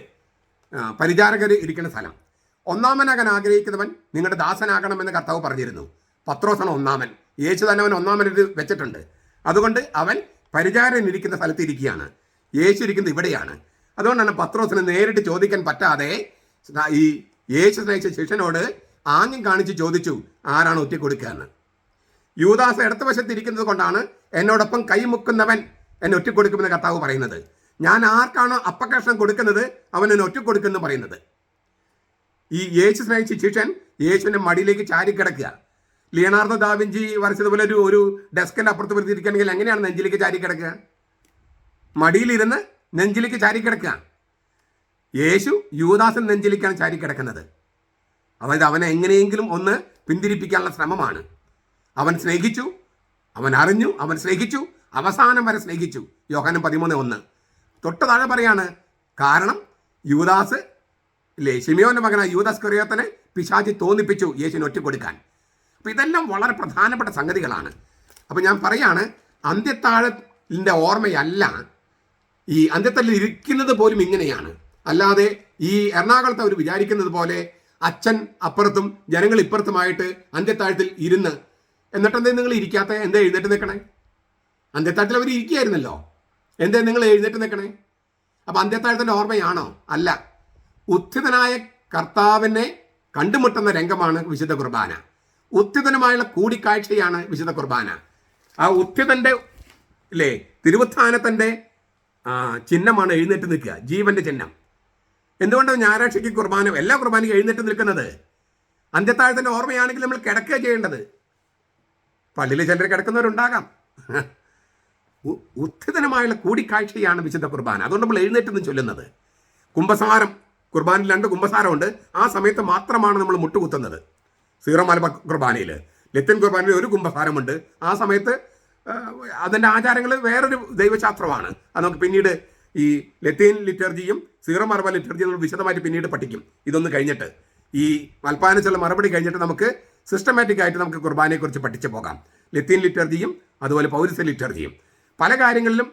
പരിചാരകർ ഇരിക്കേണ്ട സ്ഥലം. ഒന്നാമനാകാൻ ആഗ്രഹിക്കുന്നവൻ നിങ്ങളുടെ ദാസനാകണമെന്ന് കർത്താവ് പറഞ്ഞിരുന്നു. പത്രോസാണ് ഒന്നാമൻ. യേശു തന്നെ അവൻ ഒന്നാമനിത് വെച്ചിട്ടുണ്ട്. അതുകൊണ്ട് അവൻ പരിചാരകൻ ഇരിക്കുന്ന സ്ഥലത്ത് ഇരിക്കുകയാണ്. യേശു ഇരിക്കുന്നത് ഇവിടെയാണ്. അതുകൊണ്ടാണ് പത്രോസിന് നേരിട്ട് ചോദിക്കാൻ പറ്റാതെ ഈ യേശു സ്നേഹിച്ച ശിഷ്യനോട് ആംഗ്യം കാണിച്ച് ചോദിച്ചു, ആരാണ് ഒറ്റ കൊടുക്കുക എന്ന്. യൂദാസ് ഇടത്ത് വശത്ത് ഇരിക്കുന്നത് കൊണ്ടാണ് എന്നോടൊപ്പം കൈമുക്കുന്നവൻ എന്നെ ഒറ്റ കൊടുക്കുമെന്ന് കർത്താവ് പറയുന്നത്. ഞാൻ ആർക്കാണോ അപ്പകഷ്ണം കൊടുക്കുന്നത് അവൻ എന്നെ ഒറ്റ കൊടുക്കുമെന്ന് പറയുന്നത്. ഈ യേശു സ്നേഹിച്ച ശിഷ്യൻ യേശുവിൻ്റെ മടിയിലേക്ക് ചാരിക്കിടക്കുക. ലിയനാർഡോ ദാവിഞ്ചി വരച്ചതുപോലെ ഒരു ഡെസ്കിൻ്റെ അപ്പുറത്ത് വരുത്തിയിരിക്കുകയാണെങ്കിൽ എങ്ങനെയാണ് നെഞ്ചിലേക്ക് ചാരിക്കിടക്കുക? മടിയിലിരുന്ന് നെഞ്ചിലേക്ക് ചാരിക്കിടക്കുക. യേശു യൂദാസൻ നെഞ്ചിലേക്കാണ് ചാരിക്കിടക്കുന്നത്. അതായത് അവനെ എങ്ങനെയെങ്കിലും ഒന്ന് പിന്തിരിപ്പിക്കാനുള്ള ശ്രമമാണ്. അവൻ സ്നേഹിച്ചു, അവൻ അറിഞ്ഞു, അവൻ സ്നേഹിച്ചു, അവസാനം വരെ സ്നേഹിച്ചു. യോഹന്നാൻ 13:1 തൊട്ട് താഴെ പറയാണ്, കാരണം യൂദാസ് ശിമിയോന്റെ മകനായ യൂദാസ് കറിയോത്തനെ പിശാചി തോന്നിപ്പിച്ചു യേശുവിന് ഒറ്റ കൊടുക്കാൻ. അപ്പം ഇതെല്ലാം വളരെ പ്രധാനപ്പെട്ട സംഗതികളാണ്. അപ്പം ഞാൻ പറയാണ്, അന്ത്യത്താഴത്തിൻ്റെ ഓർമ്മയല്ല, ഈ അന്ത്യത്താഴിൽ ഇരിക്കുന്നത് പോലും ഇങ്ങനെയാണ്. അല്ലാതെ ഈ എറണാകുളത്ത് അവർ വിചാരിക്കുന്നത് പോലെ അച്ഛൻ അപ്പുറത്തും ജനങ്ങൾ ഇപ്പുറത്തുമായിട്ട് അന്ത്യത്താഴത്തിൽ ഇരുന്ന്, എന്നിട്ടെന്തേ നിങ്ങൾ ഇരിക്കാത്ത? എന്താ എഴുന്നേറ്റ് നിൽക്കണേ? അന്ത്യത്താഴത്തിൽ അവർ ഇരിക്കുകയായിരുന്നല്ലോ, എന്തേ നിങ്ങൾ എഴുന്നേറ്റ് നിൽക്കണേ? അപ്പം അന്ത്യത്താഴത്തിൻ്റെ ഓർമ്മയാണോ? അല്ല. ഉത്ഥിതനായ കർത്താവിനെ കണ്ടുമുട്ടുന്ന രംഗമാണ് വിശുദ്ധ കുർബാന. ഉത്ഥിതനുമായുള്ള കൂടിക്കാഴ്ചയാണ് വിശുദ്ധ കുർബാന. ആ ഉത്ഥിതൻ്റെ തിരുവുത്ഥാനത്തിൻ്റെ ചിഹ്നമാണ് എഴുന്നേറ്റ് നിൽക്കുക, ജീവന്റെ ചിഹ്നം. എന്തുകൊണ്ടാണ് ഞായറാഴ്ചയ്ക്ക് കുർബാന, എല്ലാ കുർബാനയ്ക്കും എഴുന്നേറ്റ് നിൽക്കുന്നത്? അന്ത്യത്താഴത്തിൻ്റെ ഓർമ്മയാണെങ്കിൽ നമ്മൾ കിടക്കുക ചെയ്യേണ്ടത്. പള്ളിയിൽ ചിലർ കിടക്കുന്നവരുണ്ടാകാം. ഉത്ഥിതനുമായുള്ള കൂടിക്കാഴ്ചയാണ് വിശുദ്ധ കുർബാന. അതുകൊണ്ട് നമ്മൾ എഴുന്നേറ്റ് ചൊല്ലുന്നത്. കുംഭസാരം, കുർബാനയിൽ 2 കുംഭസാരമുണ്ട്. ആ സമയത്ത് മാത്രമാണ് നമ്മൾ മുട്ടുകുത്തുന്നത്. സീറോ മലബാർ കുർബാനയിൽ, ലത്തീൻ കുർബാനയിൽ 1 കുംഭസാരമുണ്ട്. ആ സമയത്ത് അതിൻ്റെ ആചാരങ്ങൾ വേറൊരു ദൈവശാസ്ത്രമാണ്. അത് നമുക്ക് പിന്നീട് ഈ ലത്തീൻ ലിറ്റർജിയും സീറോ മലബാർ ലിറ്റർജിയും നമ്മൾ വിശദമായിട്ട് പിന്നീട് പഠിക്കും. ഇതൊന്ന് കഴിഞ്ഞിട്ട്, ഈ മൽപ്പാനച്ചുള്ള മറുപടി കഴിഞ്ഞിട്ട് നമുക്ക് സിസ്റ്റമാറ്റിക് ആയിട്ട് നമുക്ക് കുർബാനയെക്കുറിച്ച് പഠിച്ചു പോകാം. ലത്തീൻ ലിറ്റർജിയും അതുപോലെ പൗരസ്ത്യ ലിറ്റർജിയും പല കാര്യങ്ങളിലും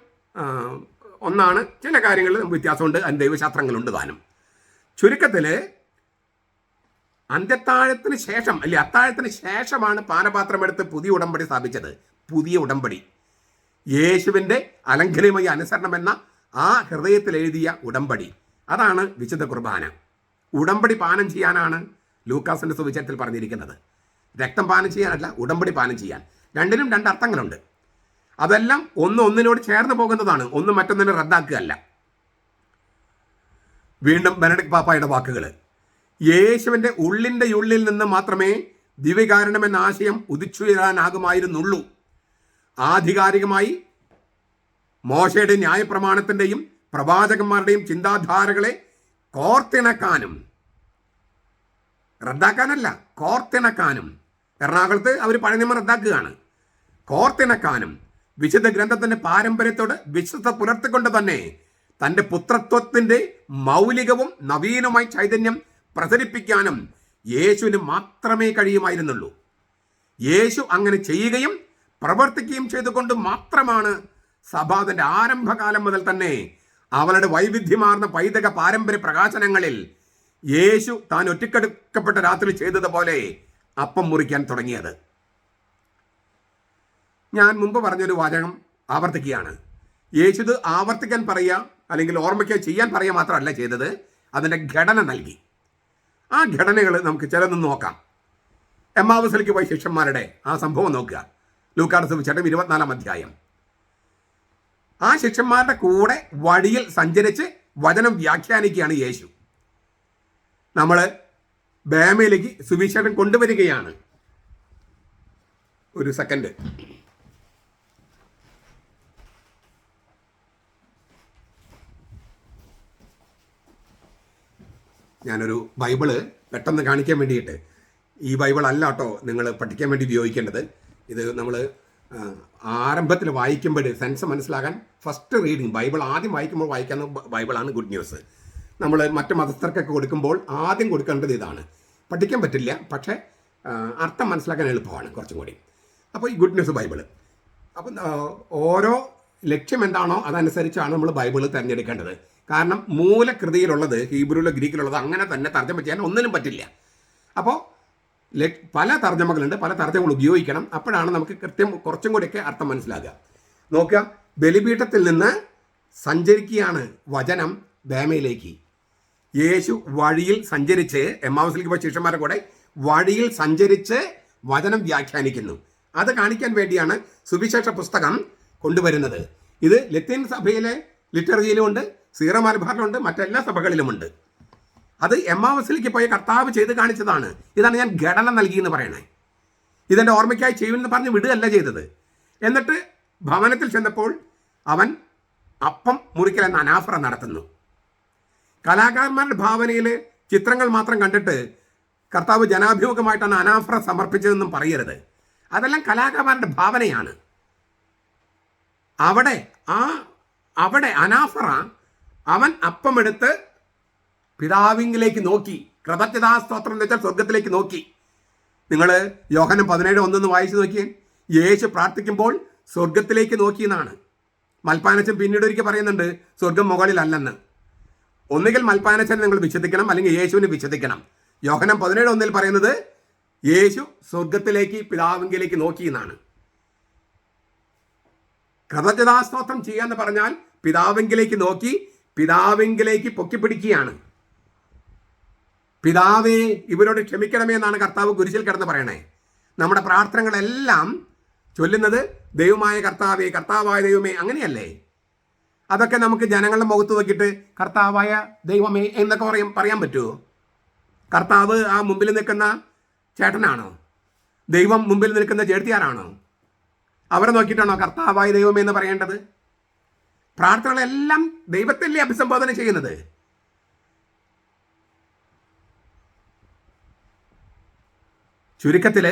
ഒന്നാണ്, ചില കാര്യങ്ങളിൽ വ്യത്യാസമുണ്ട്. അതിന് ദൈവശാസ്ത്രങ്ങളുണ്ട് താനും. ചുരുക്കത്തിൽ അന്ത്യത്താഴത്തിന് ശേഷം, അത്താഴത്തിന് ശേഷമാണ് പാനപാത്രമെടുത്ത് പുതിയ ഉടമ്പടി സ്ഥാപിച്ചത്. പുതിയ ഉടമ്പടി, യേശുവിൻ്റെ അലംഘനീയമായ അനുസരണം എന്ന ആ ഹൃദയത്തിൽ എഴുതിയ ഉടമ്പടി, അതാണ് വിശുദ്ധ കുർബാന. ഉടമ്പടി പാനം ചെയ്യാനാണ് ലൂക്കാസിൻ്റെ സുവിശേഷത്തിൽ പറഞ്ഞിരിക്കുന്നത്. രക്തം പാനം ചെയ്യാനല്ല, ഉടമ്പടി പാനം ചെയ്യാൻ. രണ്ടിനും 2 അർത്ഥങ്ങളുണ്ട്. അതെല്ലാം ഒന്നിനോട് ചേർന്ന് പോകുന്നതാണ്, ഒന്ന് മറ്റൊന്നിനെ റദ്ദാക്കുകയല്ല. വീണ്ടും ബെനഡിക്ട് പാപ്പായുടെ വാക്കുകൾ, യേശുവിൻ്റെ ഉള്ളിൻ്റെ ഉള്ളിൽ നിന്ന് മാത്രമേ ദിവ്യകാരണം എന്ന ആശയം ഉദിച്ചുയരാനാകുമായിരുന്നുള്ളൂ. ആധികാരികമായി മോശയുടെ ന്യായപ്രമാണത്തിൻ്റെയും പ്രവാചകന്മാരുടെയും ചിന്താധാരകളെ കോർത്തിണക്കാനും, റദ്ദാക്കാനല്ല, കോർത്തിണക്കാനും, എറണാകുളത്ത് അവർ പഴയ നിയമം റദ്ദാക്കുകയാണ്, കോർത്തിണക്കാനും വിശുദ്ധ ഗ്രന്ഥത്തിൻ്റെ പാരമ്പര്യത്തോട് വിശ്വസ്ത പുലർത്തിക്കൊണ്ട് തന്നെ തൻ്റെ പുത്രത്വത്തിൻ്റെ മൗലികവും നവീനമായ ചൈതന്യം പ്രചരിപ്പിക്കാനും യേശുവിന് മാത്രമേ കഴിയുമായിരുന്നുള്ളൂ. യേശു അങ്ങനെ ചെയ്യുകയും പ്രവർത്തിക്കുകയും ചെയ്തുകൊണ്ട് മാത്രമാണ് സഭ അതിൻ്റെ ആരംഭകാലം മുതൽ തന്നെ അവളുടെ വൈവിധ്യമാർന്ന പൈതൃക പാരമ്പര്യ പ്രകാശനങ്ങളിൽ യേശു താൻ ഒറ്റക്കെടുക്കപ്പെട്ട രാത്രി ചെയ്തതുപോലെ അപ്പം മുറിക്കാൻ തുടങ്ങിയത്. ഞാൻ മുമ്പ് പറഞ്ഞൊരു വാചകം ആവർത്തിക്കുകയാണ്. യേശു ഇത് ആവർത്തിക്കാൻ പറയുക അല്ലെങ്കിൽ ഓർമ്മയ്ക്ക് ചെയ്യാൻ പറയുക മാത്രമല്ല ചെയ്തത്, അതിൻ്റെ ഘടന നൽകി. ആ ഘടനകൾ നമുക്ക് ചിലതൊന്ന് നോക്കാം. എമ്മാവുസിലേക്ക് പോയ ശിഷ്യന്മാരുടെ ആ സംഭവം നോക്കുക. ലൂക്കായുടെ സുവിശേഷം 24-ാം അധ്യായം. ആ ശിഷ്യന്മാരുടെ കൂടെ വഴിയിൽ സഞ്ചരിച്ച് വചനം വ്യാഖ്യാനിക്കുകയാണ് യേശു. നമ്മൾ ബേമയിലേക്ക് സുവിശേഷം കൊണ്ടുവരികയാണ്. ഒരു സെക്കൻഡ്. ഞാനൊരു ബൈബിള് പെട്ടെന്ന് കാണിക്കാൻ വേണ്ടിയിട്ട്, ഈ ബൈബിൾ അല്ല കേട്ടോ നിങ്ങൾ പഠിക്കാൻ വേണ്ടി ഉപയോഗിക്കേണ്ടത്. ഇത് നമ്മൾ ആരംഭത്തിൽ വായിക്കുമ്പോൾ സെൻസ് മനസ്സിലാകാൻ ഫസ്റ്റ് റീഡിങ്, ബൈബിൾ ആദ്യം വായിക്കുമ്പോൾ വായിക്കുന്ന ബൈബിളാണ് ഗുഡ് ന്യൂസ്. നമ്മൾ മറ്റ് മതസ്ഥർക്കൊക്കെ കൊടുക്കുമ്പോൾ ആദ്യം കൊടുക്കേണ്ടത് ഇതാണ്. പഠിക്കാൻ പറ്റില്ല, പക്ഷേ അർത്ഥം മനസ്സിലാക്കാൻ എളുപ്പമാണ് കുറച്ചും കൂടി. അപ്പോൾ ഈ ഗുഡ് ന്യൂസ് ബൈബിള്. അപ്പം ഓരോ ലക്ഷ്യം എന്താണോ അതനുസരിച്ചാണ് നമ്മൾ ബൈബിള് തിരഞ്ഞെടുക്കേണ്ടത്. കാരണം മൂലകൃതിയിലുള്ളത്, ഹീബ്രുവിലോ ഗ്രീക്കിലുള്ളത് അങ്ങനെ തന്നെ തർജ്ജമ ചെയ്യാൻ ഒന്നിനും പറ്റില്ല. അപ്പോൾ പല തർജ്ജമകളുണ്ട്, പല തർജ്ജമകൾ ഉപയോഗിക്കണം. അപ്പോഴാണ് നമുക്ക് കൃത്യം കുറച്ചും കൂടിയൊക്കെ അർത്ഥം മനസ്സിലാകുക. നോക്കുക, ബലിപീഠത്തിൽ നിന്ന് സഞ്ചരിക്കുകയാണ് വചനം ബേമയിലേക്ക്. യേശു വഴിയിൽ സഞ്ചരിച്ച്, എമ്മാവുസിലേക്ക് പോയ ശിഷ്യന്മാരുടെ കൂടെ വഴിയിൽ സഞ്ചരിച്ച് വചനം വ്യാഖ്യാനിക്കുന്നു. അത് കാണിക്കാൻ വേണ്ടിയാണ് സുവിശേഷ പുസ്തകം കൊണ്ടുവരുന്നത്. ഇത് ലത്തീൻ സഭയിലെ ലിറ്റർജിയിലുമുണ്ട്, സീറോ മലബാറിലുണ്ട്, മറ്റെല്ലാ സഭകളിലുമുണ്ട്. അത് എമ്മാവുസിലേക്ക് പോയ കർത്താവ് ചെയ്ത് കാണിച്ചതാണ്. ഇതാണ് ഞാൻ ഘടന നൽകിയെന്ന് പറയണേ. ഇതെൻ്റെ ഓർമ്മയ്ക്കായി ചെയ്യുമെന്ന് പറഞ്ഞ് വിടുകയല്ല ചെയ്തത്. എന്നിട്ട് ഭവനത്തിൽ ചെന്നപ്പോൾ അവൻ അപ്പം മുറിക്കൽ എന്ന അനാഫറ നടത്തുന്നു. കലാകാരന്മാരുടെ ഭാവനയിൽ ചിത്രങ്ങൾ മാത്രം കണ്ടിട്ട് കർത്താവ് ജനാഭിമുഖമായിട്ടാണ് അനാഫറ സമർപ്പിച്ചതെന്നും പറയരുത്. അതെല്ലാം കലാകാരന്മാരുടെ ഭാവനയാണ്. അവിടെ അനാഫറ അവൻ അപ്പമെടുത്ത് പിതാവിങ്കിലേക്ക് നോക്കി, കൃതജ്ഞതാസ്തോത്രം എന്ന് വെച്ചാൽ സ്വർഗത്തിലേക്ക് നോക്കി. നിങ്ങൾ യോഹന്നാൻ 17:1 വായിച്ചു നോക്കിയേ. യേശു പ്രാർത്ഥിക്കുമ്പോൾ സ്വർഗത്തിലേക്ക് നോക്കിയെന്നാണ്. മൽപ്പാനച്ചൻ പിന്നീട് ഒരിക്കൽ പറയുന്നുണ്ട് സ്വർഗം മുകളിലല്ലെന്ന്. ഒന്നുകിൽ മൽപ്പാനച്ചനെ നിങ്ങൾ വിശ്വസിക്കണം, അല്ലെങ്കിൽ യേശുവിനെ വിശ്വസിക്കണം. യോഹന്നാൻ 17:1 പറയുന്നത് യേശു സ്വർഗത്തിലേക്ക് പിതാവിങ്കിലേക്ക് നോക്കി എന്നാണ്. കൃതജ്ഞതാസ്തോത്രം ചെയ്യാന്ന് പറഞ്ഞാൽ പിതാവിങ്കിലേക്ക് നോക്കി പിതാവിങ്കിലേക്ക് പൊക്കിപ്പിടിക്കുകയാണ്. പിതാവേ ഇവരോട് ക്ഷമിക്കണമേ എന്നാണ് കർത്താവ് കുരിശിൽ കിടന്ന് പറയണേ. നമ്മുടെ പ്രാർത്ഥനകളെല്ലാം ചൊല്ലുന്നത് ദൈവമായ കർത്താവേ, കർത്താവായ ദൈവമേ, അങ്ങനെയല്ലേ? അതൊക്കെ നമുക്ക് ജനങ്ങളുടെ മുഖത്ത് നോക്കിയിട്ട് കർത്താവായ ദൈവമേ എന്നൊക്കെ പറയാൻ പറ്റുമോ? കർത്താവ് ആ മുമ്പിൽ നിൽക്കുന്ന ചേട്ടനാണോ? ദൈവം മുമ്പിൽ നിൽക്കുന്ന ചേർത്തിയാരാണോ? അവരെ നോക്കിയിട്ടാണോ കർത്താവായ ദൈവമേ എന്ന് പറയേണ്ടത്? പ്രാർത്ഥനകളെല്ലാം ദൈവത്തല്ലേ അഭിസംബോധന ചെയ്യുന്നത്. ചുരുക്കത്തിൽ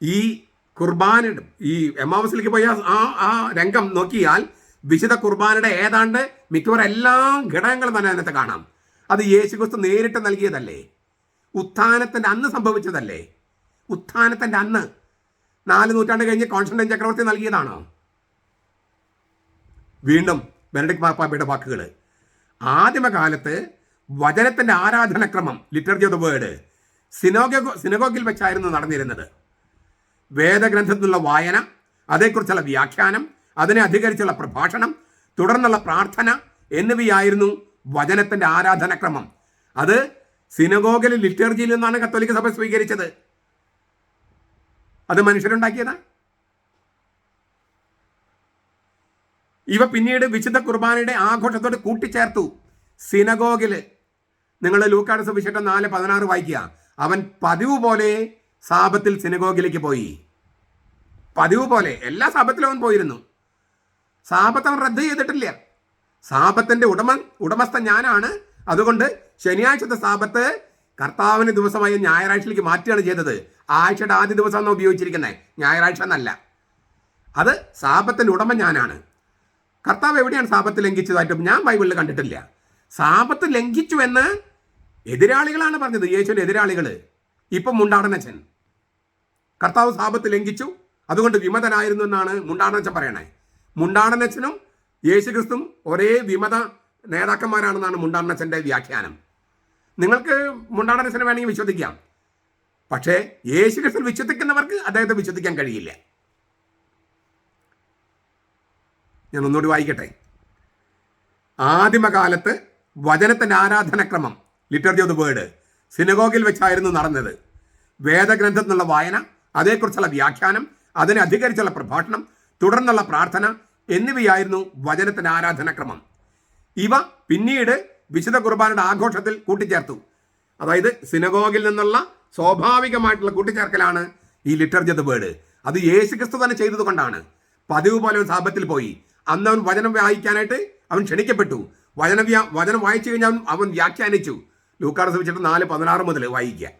ഈ കുർബാനയുടെ ഈ എമ്മാവസിലേക്ക് പോയ ആ രംഗം നോക്കിയാൽ വിശുദ്ധ കുർബാനയുടെ ഏതാണ്ട് മിക്കവാറും എല്ലാ ഘടകങ്ങളും തന്നെ അതിനകത്ത് കാണാം. അത് യേശുക്രിസ്തു നേരിട്ട് നൽകിയതല്ലേ? ഉത്ഥാനത്തിൻ്റെ അന്ന് സംഭവിച്ചതല്ലേ? ഉത്ഥാനത്തിൻ്റെ അന്ന് 4 നൂറ്റാണ്ട് കഴിഞ്ഞ് കോൺസ്റ്റന്റൈൻ ചക്രവർത്തി നൽകിയതാണോ? വീണ്ടും ബെനഡിക്ട് മാർപ്പാപ്പയുടെ വാക്കുകൾ, ആദിമകാലത്ത് വചനത്തിൻ്റെ ആരാധനക്രമം, ലിറ്റർജി ഓഫ് ദ വേർഡ്, സിനഗോഗിൽ വെച്ചായിരുന്നു നടന്നിരുന്നത്. വേദഗ്രന്ഥത്തിലുള്ള വായന, അതേക്കുറിച്ചുള്ള വ്യാഖ്യാനം, അതിനെ അധികരിച്ചുള്ള പ്രഭാഷണം, തുടർന്നുള്ള പ്രാർത്ഥന എന്നിവയായിരുന്നു വചനത്തിൻ്റെ ആരാധനക്രമം. അത് സിനഗോഗിൽ ലിറ്റർജിയിൽ നിന്നാണ് കത്തോലിക്ക സഭ സ്വീകരിച്ചത്. അത് മനുഷ്യരുണ്ടാക്കിയതാ. ഇവ പിന്നീട് വിശുദ്ധ കുർബാനയുടെ ആഘോഷത്തോട് കൂട്ടിച്ചേർത്തു. സിനഗോഗിൽ നിങ്ങൾ ലൂക്കായുടെ സുവിശേഷം 4:16 വായിക്കുക. അവൻ പതിവ് പോലെ സാബത്തിൽ സിനഗോഗിലേക്ക് പോയി. പതിവ് പോലെ എല്ലാ സാബത്തിലും അവൻ പോയിരുന്നു. സാബത്ത് അവൻ റദ്ദ് ചെയ്തിട്ടില്ല. സാബത്തിൻ്റെ ഉടമസ്ഥ ഞാനാണ്. അതുകൊണ്ട് ശനിയാഴ്ചത്തെ സാബത്ത് കർത്താവിന് ദിവസമായ ഞായറാഴ്ചയിലേക്ക് മാറ്റുകയാണ് ചെയ്തത്. ആഴ്ചയുടെ ആദ്യ ദിവസമാണ് ഉപയോഗിച്ചിരിക്കുന്നത്, ഞായറാഴ്ച എന്നല്ല. അത് സാബത്തിൻ്റെ ഉടമ ഞാനാണ്. കർത്താവ് എവിടെയാണ് സാബത്ത് ലംഘിച്ചതായിട്ടും ഞാൻ ബൈബിളിൽ കണ്ടിട്ടില്ല. സാബത്ത് ലംഘിച്ചു എന്ന് എതിരാളികളാണ് പറഞ്ഞത്, യേശുവിൻ്റെ എതിരാളികൾ. ഇപ്പം മുണ്ടാടനച്ചൻ കർത്താവ് സാബത്ത് ലംഘിച്ചു, അതുകൊണ്ട് വിമതനായിരുന്നു എന്നാണ് മുണ്ടാടനച്ചൻ പറയണേ. മുണ്ടാടനച്ചനും യേശുക്രിസ്തുവും ഒരേ വിമത നേതാക്കന്മാരാണെന്നാണ് മുണ്ടാടനച്ചൻ്റെ വ്യാഖ്യാനം. നിങ്ങൾക്ക് മുണ്ടാടനച്ചനെ വേണമെങ്കിൽ വിശ്വസിക്കാം, പക്ഷേ യേശുക്രിസ്തു വിശ്വസിക്കുന്നവർക്ക് അദ്ദേഹത്തെ വിശ്വസിക്കാൻ കഴിയില്ല. ഞാൻ ഒന്നുകൂടി വായിക്കട്ടെ. ആദിമകാലത്ത് വചനത്തിൻ്റെ ആരാധനക്രമം, ലിറ്റർജി ഓഫ് ദ വേർഡ്, സിനഗോഗിൽ വെച്ചായിരുന്നു നടന്നത്. വേദഗ്രന്ഥത്തിനുള്ള വായന, അതേക്കുറിച്ചുള്ള വ്യാഖ്യാനം, അതിനെ അധികരിച്ചുള്ള പ്രഭാഷണം, തുടർന്നുള്ള പ്രാർത്ഥന എന്നിവയായിരുന്നു വചനത്തിൻ്റെ ആരാധനക്രമം. ഇവ പിന്നീട് വിശുദ്ധ കുർബാനയുടെ ആഘോഷത്തിൽ കൂട്ടിച്ചേർത്തു. അതായത് സിനഗോഗിൽ നിന്നുള്ള സ്വാഭാവികമായിട്ടുള്ള കൂട്ടിച്ചേർക്കലാണ് ഈ ലിറ്റർജി ഓഫ് ദ വേർഡ്. അത് യേശുക്രിസ്തു തന്നെ ചെയ്തത് കൊണ്ടാണ്. പതിവ് പോലെ അവൻ സാബത്തിൽ പോയി. അന്ന് അവൻ വചനം വായിക്കാനായിട്ട് അവൻ ക്ഷണിക്കപ്പെട്ടു. വചനം വായിച്ചു കഴിഞ്ഞാൽ അവൻ വ്യാഖ്യാനിച്ചു. ലൂക്കായുടെ സുവിശേഷം 4:16 മുതൽ വായിക്കുക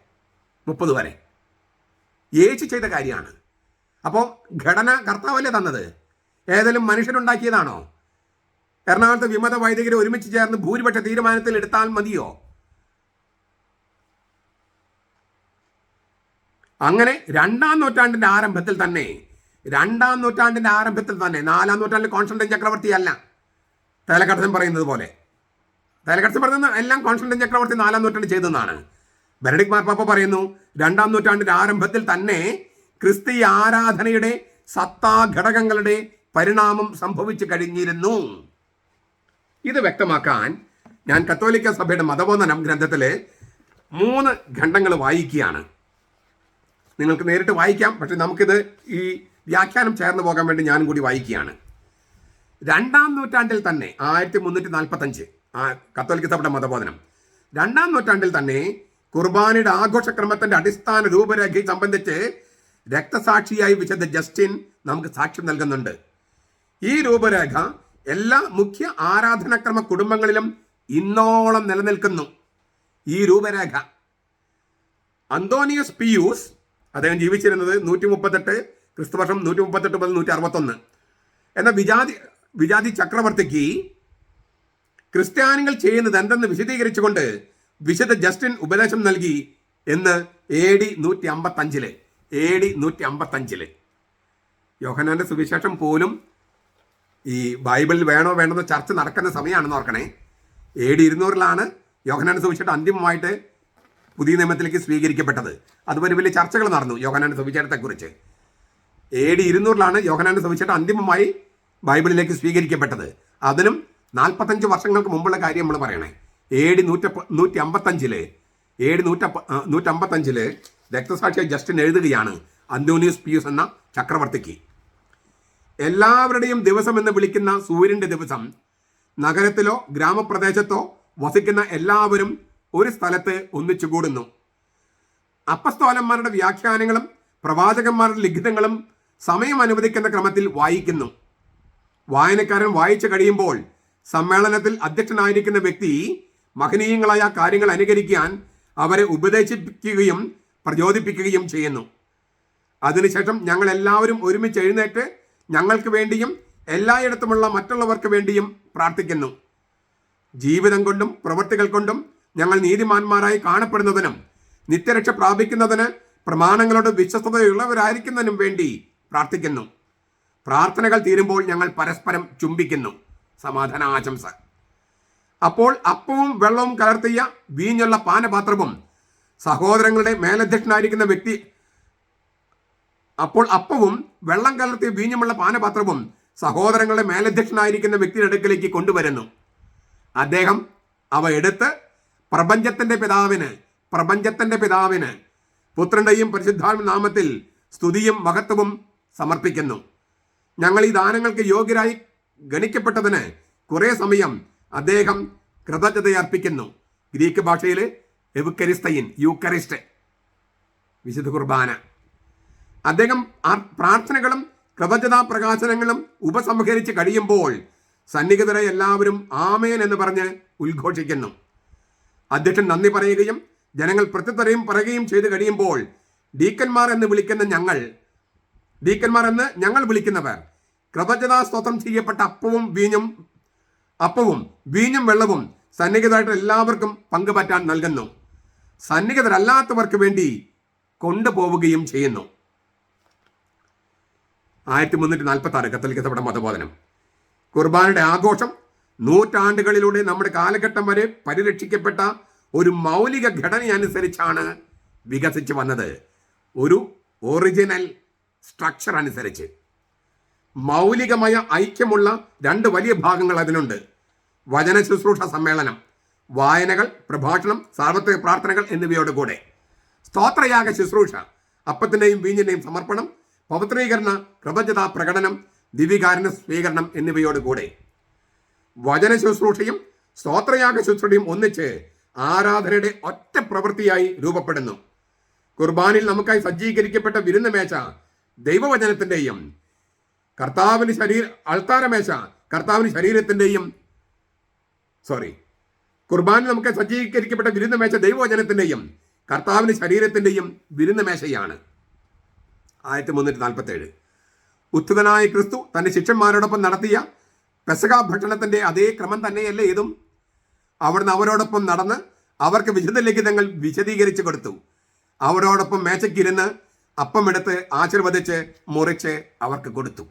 30 വരെ. യേശു ചെയ്ത കാര്യമാണ്. അപ്പോൾ ഘടന കർത്താവല്ലേ തന്നത്? ഏതെങ്കിലും മനുഷ്യരുണ്ടാക്കിയതാണോ? എറണാകുളത്ത് വിമത വൈദികരെ ഒരുമിച്ച് ചേർന്ന് ഭൂരിപക്ഷ തീരുമാനത്തിൽ എടുത്താൽ മതിയോ? അങ്ങനെ 2-ാം നൂറ്റാണ്ടിൻ്റെ ആരംഭത്തിൽ തന്നെ 4-ാം നൂറ്റാണ്ടിൽ കോൺസ്റ്റന്റൈൻ ചക്രവർത്തിയല്ല തേലക്കടത്തൻ പറയുന്നത് പോലെ. തേലക്കടത്തൻ പറയുന്നത് എല്ലാം കോൺസ്റ്റന്റൈൻ ചക്രവർത്തി 4-ാം നൂറ്റാണ്ടിൽ ചെയ്തെന്നാണ്. ബെനഡിക്ട് മാർപ്പാപ്പ പറയുന്നു 2-ാം നൂറ്റാണ്ടിൻ്റെ ആരംഭത്തിൽ തന്നെ ക്രിസ്തീയ ആരാധനയുടെ സത്താ ഘടകങ്ങളുടെ പരിണാമം സംഭവിച്ചു കഴിഞ്ഞിരുന്നു. ഇത് വ്യക്തമാക്കാൻ ഞാൻ കത്തോലിക്ക സഭയുടെ മതബോധനം ഗ്രന്ഥത്തിൽ 3 ഖണ്ഡങ്ങൾ വായിക്കുകയാണ്. നിങ്ങൾക്ക് നേരിട്ട് വായിക്കാം, പക്ഷെ നമുക്കിത് ഈ വ്യാഖ്യാനം ചേർന്ന് പോകാൻ വേണ്ടി ഞാനും കൂടി വായിക്കുകയാണ്. 2-ാം നൂറ്റാണ്ടിൽ തന്നെ 1345 കത്തോലിക്ക സഭയുടെ മതബോധനം. 2-ാം നൂറ്റാണ്ടിൽ തന്നെ കുർബാനയുടെ ആഘോഷക്രമത്തിൻ്റെ അടിസ്ഥാന രൂപരേഖയെ സംബന്ധിച്ച് രക്തസാക്ഷിയായി വിശുദ്ധ ജസ്റ്റിൻ നമുക്ക് സാക്ഷ്യം നൽകുന്നുണ്ട്. ഈ രൂപരേഖ എല്ലാ മുഖ്യ ആരാധനാക്രമ കുടുംബങ്ങളിലും ഇന്നോളം നിലനിൽക്കുന്നു. ഈ രൂപരേഖ അന്തോണിയോസ് പിയൂസ്, അദ്ദേഹം ജീവിച്ചിരുന്നത് 138 ക്രിസ്തുവർഷം 138 മുതൽ 161 എന്ന വിജാതി ചക്രവർത്തിക്ക് ക്രിസ്ത്യാനികൾ ചെയ്യുന്നത് എന്തെന്ന് വിശദീകരിച്ചുകൊണ്ട് വിശുദ്ധ ജസ്റ്റിൻ ഉപദേശം നൽകി എന്ന് AD 155 യോഹന്നാന്റെ സുവിശേഷം പോലും ഈ ബൈബിളിൽ വേണോ വേണമെന്ന് ചർച്ച നടക്കുന്ന സമയമാണെന്ന് ഓർക്കണേ. AD 200 യോഹന്നാന്റെ സുവിശേഷം അന്തിമമായിട്ട് പുതിയ നിയമത്തിലേക്ക് സ്വീകരിക്കപ്പെട്ടത്. അതുപോലെ വലിയ ചർച്ചകൾ നടന്നു യോഹന്നാന്റെ സുവിശേഷത്തെക്കുറിച്ച്. AD 200 യോഹന്നാന്റെ സുവിശേഷം അന്തിമമായി ബൈബിളിലേക്ക് സ്വീകരിക്കപ്പെട്ടത്. അതിനും 45 വർഷങ്ങൾക്ക് മുമ്പുള്ള കാര്യം നമ്മൾ പറയണേ. AD 155 രക്തസാക്ഷിയായി ജസ്റ്റിൻ എഴുതുകയാണ് അന്തോണിയോസ് പിയൂസ് എന്ന ചക്രവർത്തിക്ക്. എല്ലാവരുടെയും ദിവസം എന്ന് വിളിക്കുന്ന സൂര്യൻ്റെ ദിവസം നഗരത്തിലോ ഗ്രാമപ്രദേശത്തോ വസിക്കുന്ന എല്ലാവരും ഒരു സ്ഥലത്ത് ഒന്നിച്ചു കൂടുന്നു. അപ്പസ്തോലന്മാരുടെ വ്യാഖ്യാനങ്ങളും പ്രവാചകന്മാരുടെ ലിഖിതങ്ങളും സമയം അനുവദിക്കുന്ന ക്രമത്തിൽ വായിക്കുന്നു. വായനക്കാരൻ വായിച്ചു കഴിയുമ്പോൾ സമ്മേളനത്തിൽ അധ്യക്ഷനായിരിക്കുന്ന വ്യക്തി മഹനീയങ്ങളായ കാര്യങ്ങൾ അനുകരിക്കാൻ അവരെ ഉപദേശിപ്പിക്കുകയും പ്രചോദിപ്പിക്കുകയും ചെയ്യുന്നു. അതിനുശേഷം ഞങ്ങൾ എല്ലാവരും ഒരുമിച്ച് എഴുന്നേറ്റ് ഞങ്ങൾക്ക് വേണ്ടിയും എല്ലായിടത്തുമുള്ള മറ്റുള്ളവർക്ക് വേണ്ടിയും പ്രാർത്ഥിക്കുന്നു. ജീവിതം കൊണ്ടും പ്രവൃത്തികൾ കൊണ്ടും ഞങ്ങൾ നീതിമാന്മാരായി കാണപ്പെടുന്നതിനും നിത്യരക്ഷ പ്രാപിക്കുന്നതിന് പ്രമാണങ്ങളോട് വിശ്വസ്തതയുള്ളവരായിരിക്കുന്നതിനും വേണ്ടി പ്രാർത്ഥിക്കുന്നു. പ്രാർത്ഥനകൾ തീരുമ്പോൾ ഞങ്ങൾ പരസ്പരം ചുംബിക്കുന്നു. സമാധാന ആശംസ. അപ്പോൾ അപ്പവും വെള്ളവും കലർത്തിയ വീഞ്ഞുള്ള പാനപാത്രവും സഹോദരങ്ങളുടെ മേലധ്യക്ഷനായിരിക്കുന്ന വ്യക്തി അപ്പോൾ അപ്പവും വെള്ളം കലർത്തിയ വീഞ്ഞുമുള്ള പാനപാത്രവും സഹോദരങ്ങളുടെ മേലധ്യക്ഷനായിരിക്കുന്ന വ്യക്തിയുടെ അടുക്കലേക്ക് കൊണ്ടുവരുന്നു. അദ്ദേഹം അവ എടുത്ത് പ്രപഞ്ചത്തിന്റെ പിതാവിന് പുത്രന്റെയും പരിശുദ്ധാത്മ നാമത്തിൽ സ്തുതിയും മഹത്വവും സമർപ്പിക്കുന്നു. ഞങ്ങൾ ഈ ദാനങ്ങൾക്ക് യോഗ്യരായി ഗണിക്കപ്പെട്ടതിന് കുറേ സമയം അദ്ദേഹം കൃതജ്ഞതയർപ്പിക്കുന്നു. ഗ്രീക്ക് ഭാഷയിൽ എവുക്കരിസ്തയിൻ, യൂക്കറിസ്റ്റ്, വിശുദ്ധ കുർബാന. അദ്ദേഹം പ്രാർത്ഥനകളും കൃതജ്ഞതാ പ്രകാശനങ്ങളും ഉപസംഹരിച്ച് കഴിയുമ്പോൾ സന്നിഹിതരെ എല്ലാവരും ആമേൻ എന്ന് പറഞ്ഞ് ഉദ്ഘോഷിക്കുന്നു. അധ്യക്ഷൻ നന്ദി പറയുകയും ജനങ്ങൾ പ്രത്യുത്തരയും പറയുകയും ചെയ്തു കഴിയുമ്പോൾ ഡീക്കന്മാർ എന്ന് ഞങ്ങൾ വിളിക്കുന്നവർ കൃതജ്ഞതാ സ്തോത്രം ചെയ്യപ്പെട്ട അപ്പവും വീഞ്ഞും വെള്ളവും സന്നിഹിതരായിട്ട് എല്ലാവർക്കും പങ്കുപറ്റാൻ നൽകുന്നു. സന്നിഹിതരല്ലാത്തവർക്ക് വേണ്ടി കൊണ്ടുപോവുകയും ചെയ്യുന്നു. 1346 കത്തോലിക്ക സഭയുടെ മതബോധനം. കുർബാനയുടെ ആഘോഷം നൂറ്റാണ്ടുകളിലൂടെ നമ്മുടെ കാലഘട്ടം വരെ പരിരക്ഷിക്കപ്പെട്ട ഒരു മൗലിക ഘടനയനുസരിച്ചാണ് വികസിച്ചു വന്നത്. ഒരു ഒറിജിനൽ സ്ട്രക്ചർ അനുസരിച്ച് മൗലികമായ ഐക്യമുള്ള 2 വലിയ ഭാഗങ്ങൾ അതിനുണ്ട്. വചന ശുശ്രൂഷ സമ്മേളനം, വായനകൾ, പ്രഭാഷണം, സാർവത്രിക പ്രാർത്ഥനകൾ എന്നിവയോട് കൂടെ സ്തോത്രയാഗ ശുശ്രൂഷ, അപ്പത്തിൻ്റെയും വീഞ്ഞിൻ്റെയും സമർപ്പണം, പവിത്രീകരണ, കൃതജ്ഞതാ പ്രകടനം, ദിവ്യകാരുണ്യ സ്വീകരണം എന്നിവയോടുകൂടെ വചന ശുശ്രൂഷയും സ്തോത്രയാഗ ശുശ്രൂഷയും ഒന്നിച്ച് ആരാധനയുടെ ഒറ്റ പ്രവൃത്തിയായി രൂപപ്പെടുന്നു. കുർബാനിൽ നമുക്കായി സജ്ജീകരിക്കപ്പെട്ട വിരുന്ന് മേശ ദൈവവചനത്തിൻ്റെയും കുർബാനിൽ നമുക്കായി സജ്ജീകരിക്കപ്പെട്ട വിരുന്ന് മേശ ദൈവവചനത്തിൻ്റെയും കർത്താവിന് ശരീരത്തിൻ്റെയും വിരുന്ന് മേശയാണ്. 1347 ഉത്ഥിതനായ ക്രിസ്തു തൻ്റെ ശിഷ്യന്മാരോടൊപ്പം നടത്തിയ പെസഹ ഭക്ഷണത്തിൻ്റെ അതേ ക്രമം തന്നെയല്ലേ ഇതും? അവിടുന്ന് അവരോടൊപ്പം നടന്ന് അവർക്ക് വിശുദ്ധ ലിഖിതങ്ങൾ വിശദീകരിച്ചു കൊടുത്തു. അവരോടൊപ്പം മേശയ്ക്കിരുന്ന് അപ്പമെടുത്ത് ആശീർവദിച്ച് മുറിച്ച് അവർക്ക് കൊടുത്തു.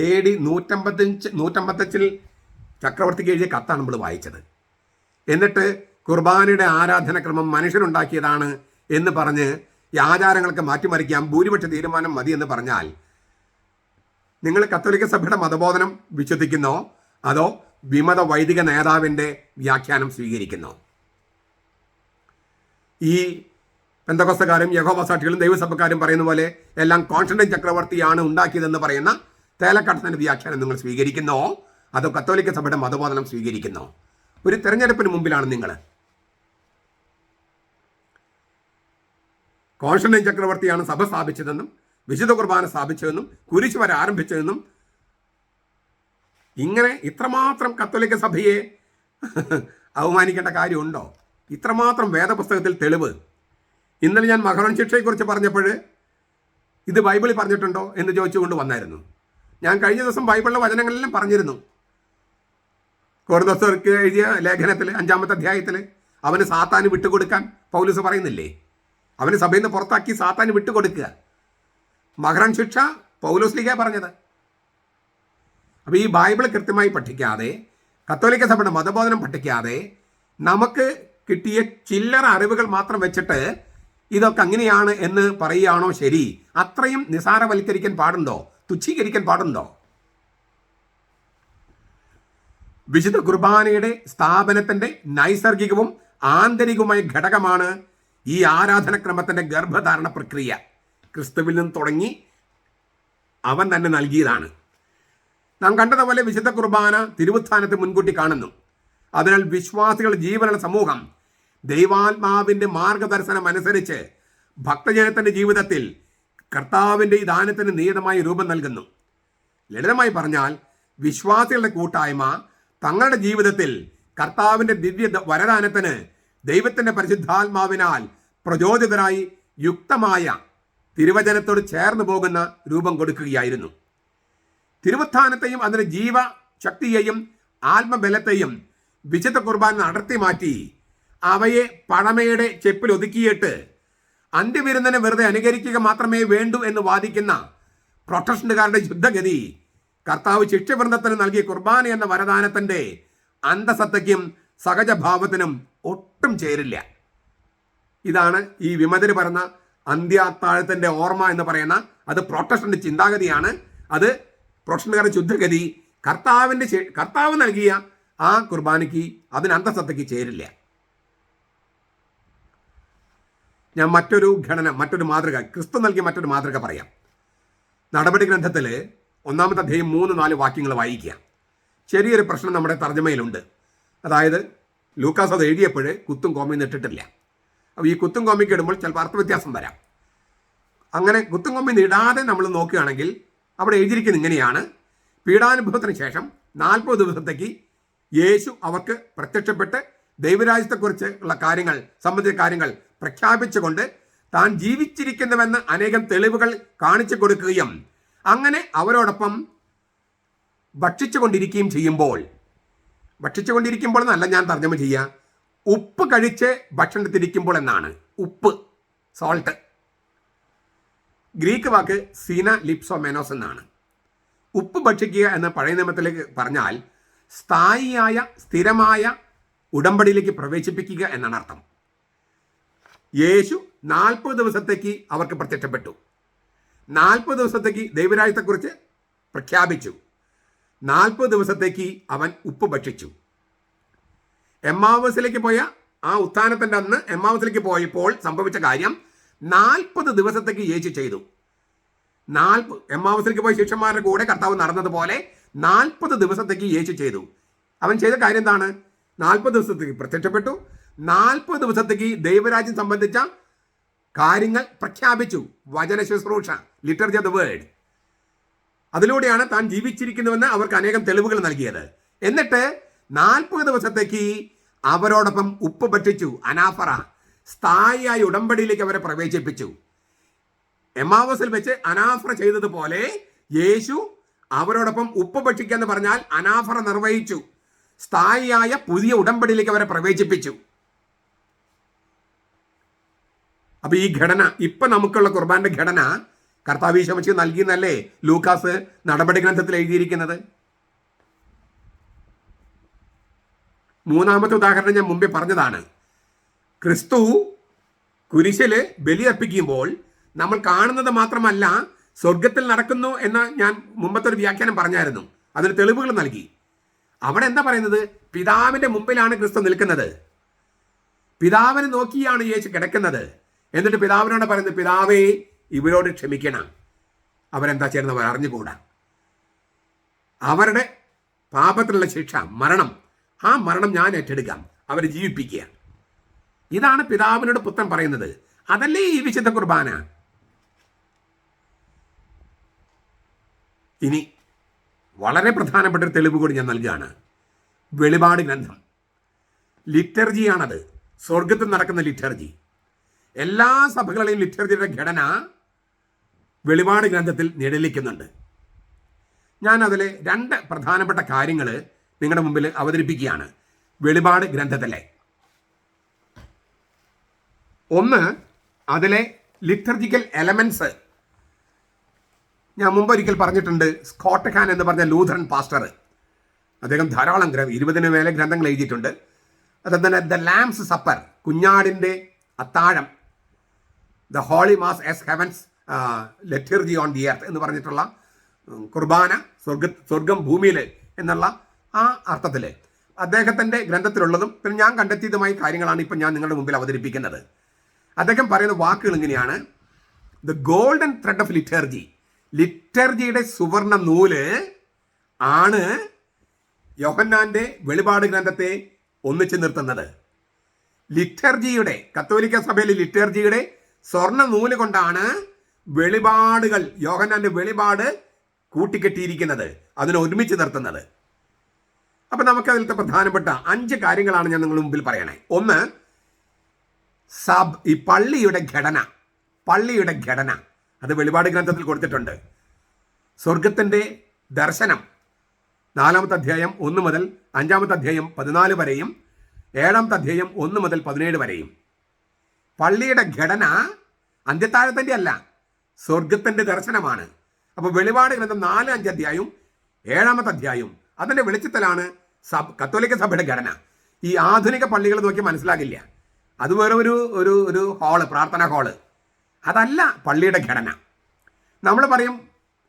AD 155 ചക്രവർത്തിക്ക് എഴുതിയ കത്താണ് നമ്മൾ വായിച്ചത്. എന്നിട്ട് കുർബാനയുടെ ആരാധനക്രമം മനുഷ്യനുണ്ടാക്കിയതാണ് എന്ന് പറഞ്ഞ് ഈ ആചാരങ്ങൾക്ക് മാറ്റിമറിക്കാം, ഭൂരിപക്ഷ തീരുമാനം മതി എന്ന് പറഞ്ഞാൽ നിങ്ങൾ കത്തോലിക്ക സഭയുടെ മതബോധനം വിശ്വസിക്കുന്നോ അതോ വിമത വൈദിക നേതാവിൻ്റെ വ്യാഖ്യാനം സ്വീകരിക്കുന്നോ? ഈ പെന്തക്കോസ്തക്കാരും യഹോവ സാക്ഷികളും ദൈവസഭക്കാരും പറയുന്ന പോലെ എല്ലാം കോൺസ്റ്റന്റൈൻ ചക്രവർത്തിയാണ് ഉണ്ടാക്കിയതെന്ന് പറയുന്ന തേലക്കാട്ടത്തിൻ്റെ വ്യാഖ്യാനം നിങ്ങൾ സ്വീകരിക്കുന്നോ അതോ കത്തോലിക്ക സഭയുടെ മതബോധനം സ്വീകരിക്കുന്നോ? ഒരു തെരഞ്ഞെടുപ്പിന് മുമ്പിലാണ് നിങ്ങൾ. കോൺസ്റ്റന്റൈൻ ചക്രവർത്തിയാണ് സഭ സ്ഥാപിച്ചതെന്നും വിശുദ്ധ കുർബാന സ്ഥാപിച്ചതെന്നും കുരിശ് വരെ ആരംഭിച്ചതെന്നും ഇങ്ങനെ ഇത്രമാത്രം കത്തോലിക്ക സഭയെ അവമാനിക്കേണ്ട കാര്യമുണ്ടോ? ഇത്രമാത്രം വേദപുസ്തകത്തിൽ തെളിവ്. ഇന്നലെ ഞാൻ മഹറോൻ ശിക്ഷയെക്കുറിച്ച് പറഞ്ഞപ്പോൾ ഇത് ബൈബിളിൽ പറഞ്ഞിട്ടുണ്ടോ എന്ന് ചോദിച്ചുകൊണ്ട് വന്നായിരുന്നു. ഞാൻ കഴിഞ്ഞ ദിവസം ബൈബിളിലെ വചനങ്ങളെല്ലാം പറഞ്ഞിരുന്നു. കൊറിന്തോസ്യർക്ക് എഴുതിയ ലേഖനത്തിൽ 5-ാമത്തെ അധ്യായത്തിൽ അവന് സാത്താന് വിട്ടുകൊടുക്കാൻ പൗലോസ് പറയുന്നില്ലേ? അവന് സഭയിൽ നിന്ന് പുറത്താക്കി സാത്താന് വിട്ടുകൊടുക്കുക. മഹറോൻ ശിക്ഷ പൗലോസ്ലീഗ പറഞ്ഞത്. അപ്പോൾ ഈ ബൈബിൾ കൃത്യമായി പഠിക്കാതെ കത്തോലിക്ക സഭയുടെ മതബോധനം പഠിക്കാതെ നമുക്ക് കിട്ടിയ ചില്ലറ അറിവുകൾ മാത്രം വെച്ചിട്ട് ഇതൊക്കെ അങ്ങനെയാണ് എന്ന് പറയുകയാണോ ശരി? അത്രയും നിസാരവൽക്കരിക്കാൻ പാടുണ്ടോ? തുച്ഛീകരിക്കാൻ പാടുണ്ടോ? വിശുദ്ധ കുർബാനയുടെ സ്ഥാപനത്തിന്റെ നൈസർഗികവും ആന്തരികവുമായ ഘടകമാണ് ഈ ആരാധനക്രമത്തിന്റെ ഗർഭധാരണ പ്രക്രിയ. ക്രിസ്തുവിൽ നിന്ന് തുടങ്ങി അവൻ തന്നെ നൽകിയതാണ്. നാം കണ്ടതുപോലെ വിശുദ്ധ കുർബാന തിരുവുത്ഥാനത്തെ മുൻകൂട്ടി കാണുന്നു. അതിനാൽ വിശ്വാസികളുടെ ജീവനുള്ള സമൂഹം ദൈവാത്മാവിൻ്റെ മാർഗദർശനം അനുസരിച്ച് ഭക്തജനത്തിൻ്റെ ജീവിതത്തിൽ കർത്താവിൻ്റെ ഈ ദാനത്തിന് നിയതമായ രൂപം നൽകുന്നു. ലളിതമായി പറഞ്ഞാൽ വിശ്വാസികളുടെ കൂട്ടായ്മ തങ്ങളുടെ ജീവിതത്തിൽ കർത്താവിൻ്റെ ദിവ്യ വരദാനത്തിന് ദൈവത്തിൻ്റെ പരിശുദ്ധാത്മാവിനാൽ പ്രചോദിതരായി യുക്തമായ തിരുവചനത്തോട് ചേർന്ന് പോകുന്ന രൂപം കൊടുക്കുകയായിരുന്നു. തിരുവുത്ഥാനത്തെയും അതിൻ്റെ ജീവശക്തിയെയും ആത്മബലത്തെയും വിശുദ്ധ കുർബാന അടർത്തി മാറ്റി അവയെ പഴമയുടെ ചെപ്പിൽ ഒതുക്കിയിട്ട് അന്ത്യവിരുന്നിനെ വെറുതെ അനുകരിക്കുക മാത്രമേ വേണ്ടൂ എന്ന് വാദിക്കുന്ന പ്രൊട്ടസ്റ്റന്റുകാരുടെ യുദ്ധഗതി കർത്താവ് ശിഷ്യവൃന്ദത്തിന് നൽകിയ കുർബാന എന്ന വരദാനത്തിൻ്റെ അന്തസത്തയ്ക്കും സഹജഭാവത്തിനും ഒട്ടും ചേരില്ല. ഇതാണ് ഈ വിമതര് പറഞ്ഞ അന്ത്യാത്താഴത്തിൻ്റെ ഓർമ്മ എന്ന് പറയുന്ന അത് പ്രൊട്ടസ്റ്റന്റ് ചിന്താഗതിയാണ്. അത് പ്രൊട്ടസ്റ്റന്റുകാരുടെ യുദ്ധഗതി കർത്താവ് നൽകിയ ആ കുർബാനയ്ക്ക് അതിന് അന്തസത്തയ്ക്ക് ചേരില്ല. ഞാൻ മറ്റൊരു മാതൃക, ക്രിസ്തു നൽകിയ മറ്റൊരു മാതൃക പറയാം. നടപടി ഗ്രന്ഥത്തിൽ 1-ാമത്തെ അധ്യായം 3-4 വാക്യങ്ങൾ വായിക്കുക. ചെറിയൊരു പ്രശ്നം നമ്മുടെ തർജ്ജമയിലുണ്ട്. അതായത് ലൂക്കാസ് അത് എഴുതിയപ്പോൾ കുത്തും കോമയും ഇട്ടിട്ടില്ല. അപ്പോൾ ഈ കുത്തും കോമയ്ക്ക് ഇടുമ്പോൾ ചിലപ്പോൾ അർത്ഥവ്യത്യാസം വരാം. അങ്ങനെ കുത്തും കോമയും ഇടാതെ നമ്മൾ നോക്കുകയാണെങ്കിൽ അവിടെ എഴുതിയിരിക്കുന്നത് ഇങ്ങനെയാണ്: പീഡാനുഭവത്തിന് ശേഷം 40 ദിവസത്തേക്ക് യേശു അവർക്ക് പ്രത്യക്ഷപ്പെട്ട് ദൈവരാജ്യത്തെക്കുറിച്ച് ഉള്ള സംബന്ധിച്ച കാര്യങ്ങൾ പ്രഖ്യാപിച്ചുകൊണ്ട് താൻ ജീവിച്ചിരിക്കുന്നുവെന്ന് അനേകം തെളിവുകൾ കാണിച്ചു കൊടുക്കുകയും അങ്ങനെ അവരോടൊപ്പം ഭക്ഷിച്ചുകൊണ്ടിരിക്കുകയും ചെയ്യുമ്പോൾ എന്നല്ല ഞാൻ തർജ്ജമ ചെയ്യുക, ഉപ്പ് കഴിച്ച് ഭക്ഷണത്തിരിക്കുമ്പോൾ എന്നാണ്. ഉപ്പ്, സോൾട്ട്. ഗ്രീക്ക് വാക്ക് സീന ലിപ്സോമെനോസ് എന്നാണ്. ഉപ്പ് ഭക്ഷിക്കുക എന്ന് പഴയ നിയമത്തിലേക്ക് പറഞ്ഞാൽ സ്ഥായിയായ സ്ഥിരമായ ഉടമ്പടിയിലേക്ക് പ്രവേശിപ്പിക്കുക എന്നാണ് അർത്ഥം. യേശു 40 ദിവസത്തേക്ക് അവർക്ക് പ്രത്യക്ഷപ്പെട്ടു. 40 ദിവസത്തേക്ക് ദൈവരാജ്യത്തെക്കുറിച്ച് പ്രഖ്യാപിച്ചു. 40 ദിവസത്തേക്ക് അവൻ ഉപ്പ് ഭക്ഷിച്ചു. എമ്മാവസിലേക്ക് പോയ ആ ഉത്ഥാനത്തിൻ്റെ അന്ന് എമ്മാവസിലേക്ക് പോയപ്പോൾ സംഭവിച്ച കാര്യം 40 ദിവസത്തേക്ക് യേശു ചെയ്തു. എമ്മാവസിലേക്ക് പോയ ശിഷ്യന്മാരുടെ കൂടെ കർത്താവ് നടന്നതുപോലെ 40 ദിവസത്തേക്ക് യേശു ചെയ്തു. അവൻ ചെയ്ത കാര്യം എന്താണ്? 40 ദിവസത്തേക്ക് പ്രത്യക്ഷപ്പെട്ടു. 40 ദിവസത്തേക്ക് ദൈവരാജ്യം സംബന്ധിച്ച കാര്യങ്ങൾ പ്രഖ്യാപിച്ചു. വചന ശുശ്രൂഷ, ലിറ്റർജി ഓഫ് ദ വേർഡ്. അതിലൂടെയാണ് താൻ ജീവിച്ചിരിക്കുന്നുവെന്ന് അവർക്ക് അനേകം തെളിവുകൾ നൽകിയത്. എന്നിട്ട് 40 ദിവസത്തേക്ക് അവരോടൊപ്പം ഉപ്പ് ഭക്ഷിച്ചു. അനാഫറ, സ്ഥായിയായ ഉടമ്പടിയിലേക്ക് അവരെ പ്രവേശിപ്പിച്ചു. എമ്മാവസിൽ വെച്ച് അനാഫറ ചെയ്തതുപോലെ യേശു അവരോടൊപ്പം ഉപ്പ് ഭക്ഷിക്കുക എന്ന് പറഞ്ഞാൽ അനാഫറ നിർവഹിച്ചു. സ്ഥായിയായ പുതിയ ഉടമ്പടിയിലേക്ക് അവരെ പ്രവേശിപ്പിച്ചു. അപ്പൊ ഈ ഘടന, ഇപ്പൊ നമുക്കുള്ള കുർബാന്റെ ഘടന കർത്താവ് ഈശോ മിശിഹ നൽകിയെന്നല്ലേ ലൂക്കാസ് നടപടി ഗ്രന്ഥത്തിൽ എഴുതിയിരിക്കുന്നത്. 3-ാമത്തെ ഉദാഹരണം ഞാൻ മുമ്പേ പറഞ്ഞതാണ്. ക്രിസ്തു കുരിശില് ബലിയർപ്പിക്കുമ്പോൾ നമ്മൾ കാണുന്നത് മാത്രമല്ല സ്വർഗത്തിൽ നടക്കുന്നു എന്ന ഞാൻ മുമ്പത്തെ ഒരു വ്യാഖ്യാനം പറഞ്ഞായിരുന്നു. അതിന് തെളിവുകൾ നൽകി. അവിടെ എന്താ പറയുന്നത്? പിതാവിന്റെ മുമ്പിലാണ് ക്രിസ്തു നിൽക്കുന്നത്. പിതാവിനെ നോക്കിയാണ് യേശു കിടക്കുന്നത്. എന്നിട്ട് പിതാവിനോട് പറയുന്നത്, പിതാവേ ഇവരോട് ക്ഷമിക്കണം, അവരെന്താ ചെയ്യുന്നത് അവർ അറിഞ്ഞുകൂടാ. അവരുടെ പാപത്തിനുള്ള ശിക്ഷ, മരണം, ആ മരണം ഞാൻ ഏറ്റെടുക്കാം, അവരെ ജീവിപ്പിക്കുക. ഇതാണ് പിതാവിനോട് പുത്രൻ പറയുന്നത്. അതല്ലേ ഈ വിശുദ്ധ കുർബാന. ഇനി വളരെ പ്രധാനപ്പെട്ട ഒരു തെളിവ് കൂടി ഞാൻ നൽകുകയാണ്. വെളിപാട് ഗ്രന്ഥം, ലിറ്റർജിയാണത്. സ്വർഗത്തിൽ നടക്കുന്ന ലിറ്റർജി. എല്ലാ സഭകളെയും ലിറ്റർജിയുടെ ഘടന വെളിപാട് ഗ്രന്ഥത്തിൽ നിഴലിക്കുന്നുണ്ട്. ഞാൻ അതിലെ 2 പ്രധാനപ്പെട്ട കാര്യങ്ങൾ നിങ്ങളുടെ മുമ്പിൽ അവതരിപ്പിക്കുകയാണ്. വെളിപാട് ഗ്രന്ഥത്തിലെ ഒന്ന്, അതിലെ ലിറ്റർജിക്കൽ എലമെന്റ്സ്. ഞാൻ മുമ്പൊരിക്കൽ പറഞ്ഞിട്ടുണ്ട്. സ്കോട്ട് ഹാൻ എന്ന് പറഞ്ഞ ലൂഥറൻ പാസ്റ്റർ, അദ്ദേഹം ധാരാളം 20-ന് മേലെ ഗ്രന്ഥങ്ങൾ എഴുതിയിട്ടുണ്ട്. അതുപോലെ ദ ലാംസ് സപ്പർ, കുഞ്ഞാടിൻ്റെ അത്താഴം, the holy mass as heaven's liturgy on the earth എന്ന് പറഞ്ഞിട്ടുള്ള കുർബാന സ്വർഗം ഭൂമിയിൽ എന്നുള്ള ആ അർത്ഥത്തിൽ അദ്ദേഹത്തിൻ്റെ ഗ്രന്ഥത്തിലുള്ളതും പിന്നെ ഞാൻ കണ്ടെത്തിയതുമായ കാര്യങ്ങളാണ് ഇപ്പം ഞാൻ നിങ്ങളുടെ മുമ്പിൽ അവതരിപ്പിക്കുന്നത്. അദ്ദേഹം പറയുന്ന വാക്കുകൾ ഇങ്ങനെയാണ്: the golden thread of liturgy, ലിറ്റർജിയുടെ സുവർണ നൂല് ആണ് യോഹന്നാന്റെ വെളിപാട് ഗ്രന്ഥത്തെ ഒന്നിച്ചു നിർത്തുന്നത്. ലിറ്റർജിയുടെ, കത്തോലിക്ക സഭയിലെ ലിറ്റർജിയുടെ സ്വർണ്ണ നൂല് കൊണ്ടാണ് വെളിപാടുകൾ, യോഹന്നാന്റെ വെളിപാട് കൂട്ടിക്കെട്ടിയിരിക്കുന്നത്, അതിനെ ഒരുമിച്ച് നിർത്തുന്നത്. അപ്പം നമുക്ക് അതിലത്തെ പ്രധാനപ്പെട്ട 5 കാര്യങ്ങളാണ് ഞാൻ നിങ്ങളുടെ മുമ്പിൽ പറയണേ. ഒന്ന്, ഈ പള്ളിയുടെ ഘടന അത് വെളിപാട് ഗ്രന്ഥത്തിൽ കൊടുത്തിട്ടുണ്ട്. സ്വർഗത്തിൻ്റെ ദർശനം 4-ാമത്തെ അധ്യായം 1 മുതൽ 5-ാമത്തെ അധ്യായം 14 വരെയും 7-ാമത്തെ അധ്യായം 1 മുതൽ 17 വരെയും. പള്ളിയുടെ ഘടന അന്ത്യത്താഴത്തിൻ്റെ അല്ല, സ്വർഗത്തിൻ്റെ ദർശനമാണ്. അപ്പോൾ വെളിപാട് ഗ്രന്ഥം 4-5 അധ്യായവും 7-ാമത്തെ അധ്യായവും അതിൻ്റെ വെളിച്ചത്തിലാണ് കത്തോലിക്ക സഭയുടെ ഘടന. ഈ ആധുനിക പള്ളികൾ നോക്കി മനസ്സിലാകില്ല, അത് വേറെ ഒരു ഹാള്, പ്രാർത്ഥനാ ഹാള്. അതല്ല പള്ളിയുടെ ഘടന. നമ്മൾ പറയും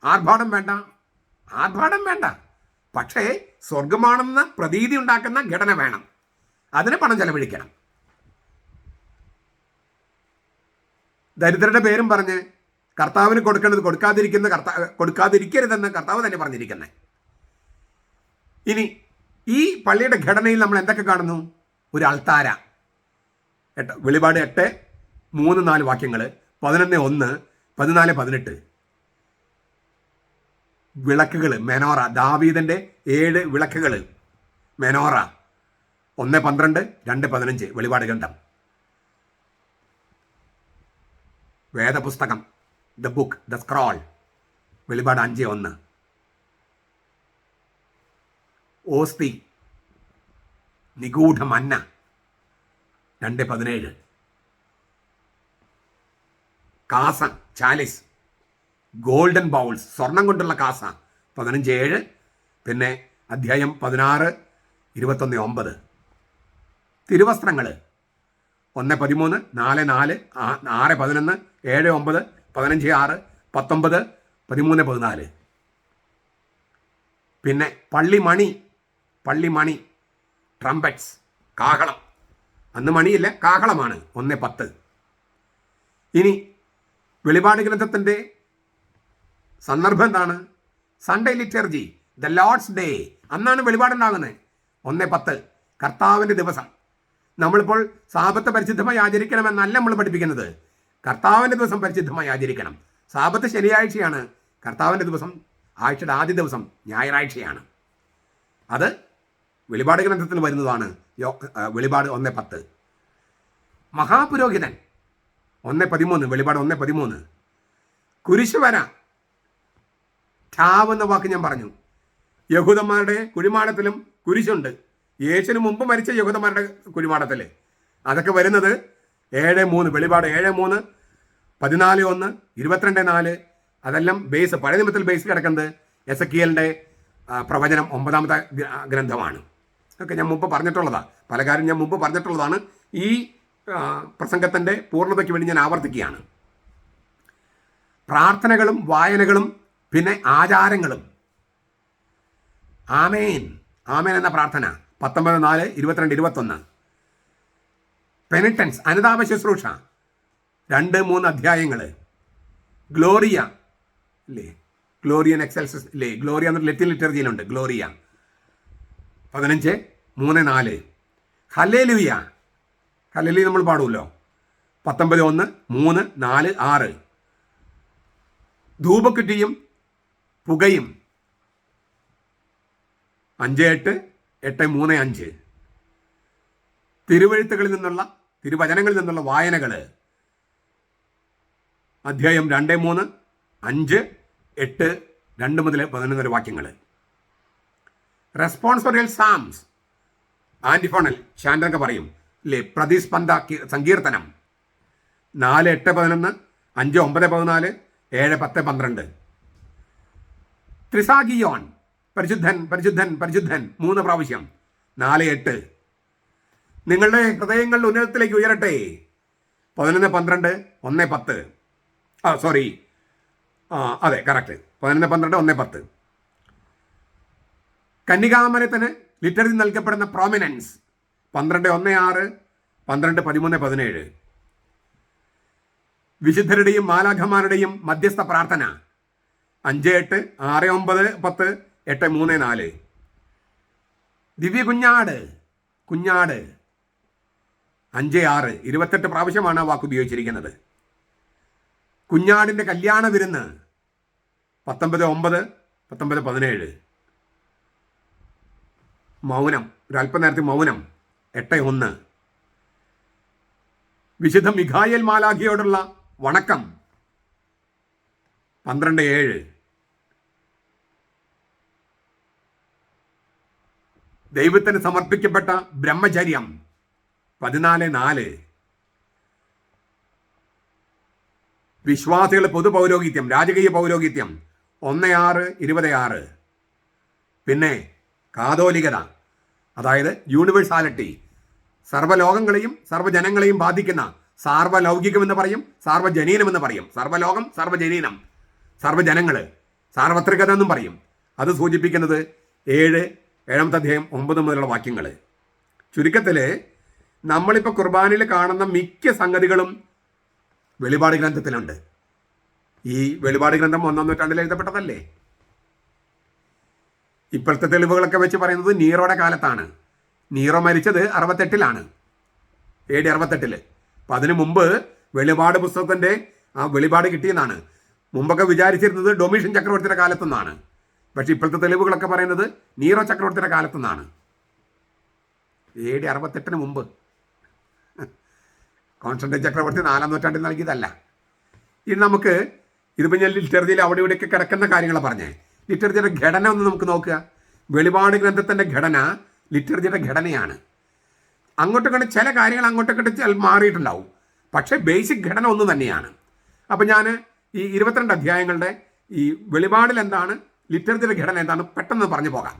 ആർഭാടം വേണ്ട, പക്ഷേ സ്വർഗമാണെന്ന പ്രതീതി ഉണ്ടാക്കുന്ന ഘടന വേണം. അതിന് പണം ചെലവഴിക്കണം. ദരിദ്രരുടെ പേരും പറഞ്ഞ് കർത്താവിന് കൊടുക്കേണ്ടത് കൊടുക്കാതിരിക്കരുതെന്ന് കർത്താവ് തന്നെ പറഞ്ഞിരിക്കുന്നത്. ഇനി ഈ പള്ളിയുടെ ഘടനയിൽ നമ്മൾ എന്തൊക്കെ കാണുന്നു? ഒരു അൾത്താര, വെളിപാട് 8:3-4 വാക്യങ്ങൾ, 11:1, 14-18. വിളക്കുകൾ, മെനോറ, ദാവീദിൻ്റെ 7 വിളക്കുകൾ, മെനോറ, 1:12, 2:15 വെളിപാട് ഗ്രന്ഥം. വേദപുസ്തകം, ദ ബുക്ക്, ദ സ്ക്രോൾ, വെളിപാട് 5:1. ഓസ്തി, നിഗൂഢ മന്ന, 2:17. കാസ, ചാലിസ്, ഗോൾഡൻ ബൗൾസ്, സ്വർണം കൊണ്ടുള്ള കാസ, 15:7. പിന്നെ അധ്യായം 16, 21:9. തിരുവസ്ത്രങ്ങൾ, 1:13, 4:4, 6:11, 7:9, 15:6, 19, 13:14. പിന്നെ പള്ളിമണി, ട്രംപറ്റ്സ്, കാഹളം. അന്ന് മണിയില്ല, കാഹളമാണ്, 1:10. ഇനി വെളിപാട് ഗ്രന്ഥത്തിൻ്റെ സന്ദർഭം എന്താണ്? Sunday liturgy, the Lord's day, അന്നാണ് വെളിപാടുണ്ടാകുന്നത്. 1:10 കർത്താവിൻ്റെ ദിവസം. നമ്മളിപ്പോൾ സാബത്ത് പരിശുദ്ധമായി ആചരിക്കണമെന്നല്ല നമ്മൾ പഠിപ്പിക്കുന്നത്. കർത്താവിൻ്റെ ദിവസം പരിശുദ്ധമായി ആചരിക്കണം. സാബത്ത് ശനിയാഴ്ചയാണ്, കർത്താവിൻ്റെ ദിവസം ആഴ്ചയുടെ ആദ്യ ദിവസം ഞായറാഴ്ചയാണ്. അത് വെളിപാട് ഗ്രന്ഥത്തിൽ വരുന്നതാണ്. വെളിപാട് 1:10. മഹാപുരോഹിതൻ 1:13, വെളിപാട് 1:13. കുരിശുവര, ഠാവ് എന്ന വാക്ക് ഞാൻ പറഞ്ഞു. യഹൂദന്മാരുടെ കുഴിമാടത്തിലും കുരിശുണ്ട്. യേശുവിന് മുമ്പ് മരിച്ച യഹൂദന്മാരുടെ കുഴിമാടത്തിൽ അതൊക്കെ വരുന്നത് 7:3, വെളിപാട് 7:3, 14:1, 22:4. അതെല്ലാം ബേസ്, പഴയ നിയമത്തിൽ ബേസ് കിടക്കുന്നത് എസക്കിയലിൻ്റെ പ്രവചനം 9-ാമത്തെ ഗ്രന്ഥമാണ്. ഒക്കെ ഞാൻ മുമ്പ് പറഞ്ഞിട്ടുള്ളതാണ്, പല കാര്യം ഞാൻ മുമ്പ് പറഞ്ഞിട്ടുള്ളതാണ്. ഈ പ്രസംഗത്തിൻ്റെ പൂർണ്ണതയ്ക്ക് വേണ്ടി ഞാൻ ആവർത്തിക്കുകയാണ്. പ്രാർത്ഥനകളും വായനകളും പിന്നെ ആചാരങ്ങളും. ആമേൻ എന്ന പ്രാർത്ഥന 19:4, 22, 21. പെനിറ്റൻസ്, അനുതാപ ശുശ്രൂഷ, 2-3 അധ്യായങ്ങൾ. ഗ്ലോറിയ അല്ലേ, ഗ്ലോറിയൻ എക്സൽസസ് ഇല്ലേ, ഗ്ലോറിയ എന്നൊരു ലത്തിൻ ലിറ്റർജിയിലുണ്ട്, ഗ്ലോറിയ, 15:3-4. ഹല്ലേലൂയ നമ്മൾ പാടുമല്ലോ, 19:1, 3, 4, 6. ധൂപക്കുറ്റിയും പുകയും, 5:8, 8:3, 5. തിരുവചനങ്ങളിൽ നിന്നുള്ള വായനകൾ, അധ്യായം 2-3, 5, 8, 2 മുതൽ 11 വാക്യങ്ങൾ. റെസ്പോൺസോറിയൽ സാംസ്, ആൻറ്റിഫോണൽ ശാന്തനൊക്കെ പറയും അല്ലേ, പ്രതിസ്പന്ദ സങ്കീർത്തനം, 4, 8, 11, 5, 9, 14, 7, 10, 12. ത്രിസാഗിയോൻ, പരിശുദ്ധൻ 3 പ്രാവശ്യം, 4, 8. നിങ്ങളുടെ ഹൃദയങ്ങളുടെ ഉന്നതത്തിലേക്ക് ഉയരട്ടെ. 11:12, 1:10. സോറി, അതെ, കറക്റ്റ്. 11:12, 1:10. കന്യകാമരത്തിന് ലിറ്ററിൽ നൽകപ്പെടുന്ന പ്രോമിനൻസ് 12:1:6, 12:13, 17. വിശുദ്ധരുടെയും മാലാഖമാരുടെയും മധ്യസ്ഥ പ്രാർത്ഥന 5:8, 6:9, 10, 8:3, 4. ദിവ്യ കുഞ്ഞാട് 5:6, 28 പ്രാവശ്യമാണ് ആ വാക്ക് ഉപയോഗിച്ചിരിക്കുന്നത്. കുഞ്ഞാടിൻ്റെ കല്യാണ വിരുന്ന് 19:9, 19:17. മൗനം, ഒരല്പനേരത്തെ മൗനം 8:1. വിശുദ്ധ മിഖായേൽ മാലാഖയോടുള്ള വണക്കം 12:7. ദൈവത്തിന് സമർപ്പിക്കപ്പെട്ട ബ്രഹ്മചര്യം 14:4. വിശ്വാസികളുടെ പൊതുപൗരോഹിത്യം, രാജകീയ പൗരോഹിത്യം 1:6, 20:6. പിന്നെ കാതോലികത, അതായത് യൂണിവേഴ്സാലിറ്റി, സർവ്വലോകങ്ങളെയും സർവ്വജനങ്ങളെയും ബാധിക്കുന്ന സാർവലൗകികമെന്ന് പറയും, സാർവജനീനമെന്ന് പറയും. സർവ്വലോകം, സർവ്വജനീനം, സർവ്വജനങ്ങൾ, സാർവത്രികത എന്നും പറയും. അത് സൂചിപ്പിക്കുന്നത് 7-ാമത്തെ അധ്യായം 9 മുതലുള്ള വാക്യങ്ങൾ. ചുരുക്കത്തിൽ നമ്മളിപ്പോൾ കുർബാനയിൽ കാണുന്ന മിക്ക സംഗതികളും വെളിപാട് ഗ്രന്ഥത്തിലുണ്ട്. ഈ വെളിപാട് ഗ്രന്ഥം 1-ാം നൂറ്റാണ്ടിൽ എഴുതപ്പെട്ടതല്ലേ. ഇപ്പോഴത്തെ തെളിവുകളൊക്കെ വെച്ച് പറയുന്നത് നീറോയുടെ കാലത്താണ്. നീറോ മരിച്ചത് 68-ലാണ്, AD 68. അപ്പം അതിനു മുമ്പ് വെളിപാട് പുസ്തകത്തിൻ്റെ ആ വെളിപാട് കിട്ടിയെന്നാണ്. മുമ്പൊക്കെ വിചാരിച്ചിരുന്നത് ഡൊമീഷ്യൻ ചക്രവർത്തിയുടെ കാലത്തുനിന്നാണ്. പക്ഷെ ഇപ്പോഴത്തെ തെളിവുകളൊക്കെ പറയുന്നത് നീറോ ചക്രവർത്തിയുടെ കാലത്തുനിന്നാണ്. AD 68 മുമ്പ്. കോൺസ്റ്റന്റൈൻ ചക്രവർത്തി 4-ാം നൂറ്റാണ്ടിൽ നൽകിയതല്ല. ഇനി നമുക്ക് ഇതിപ്പോൾ ഞാൻ ലിറ്റർജിയിൽ അവിടെ ഇവിടെയൊക്കെ കിടക്കുന്ന കാര്യങ്ങളാണ് പറഞ്ഞത്. ലിറ്റർജിയുടെ ഘടന ഒന്ന് നമുക്ക് നോക്കുക. വെളിപാട് ഗ്രന്ഥത്തിൻ്റെ ഘടന ലിറ്റർജിയുടെ ഘടനയാണ്. അങ്ങോട്ടൊക്കെ ചില കാര്യങ്ങൾ അങ്ങോട്ടൊക്കെ മാറിയിട്ടുണ്ടാവും, പക്ഷേ ബേസിക് ഘടന ഒന്ന് തന്നെയാണ്. അപ്പം ഞാൻ ഈ 22 അധ്യായങ്ങളുടെ ഈ വെളിപാടിൽ എന്താണ്, ലിറ്റർജിയുടെ ഘടന എന്താണ് പെട്ടെന്ന് പറഞ്ഞു പോകാം.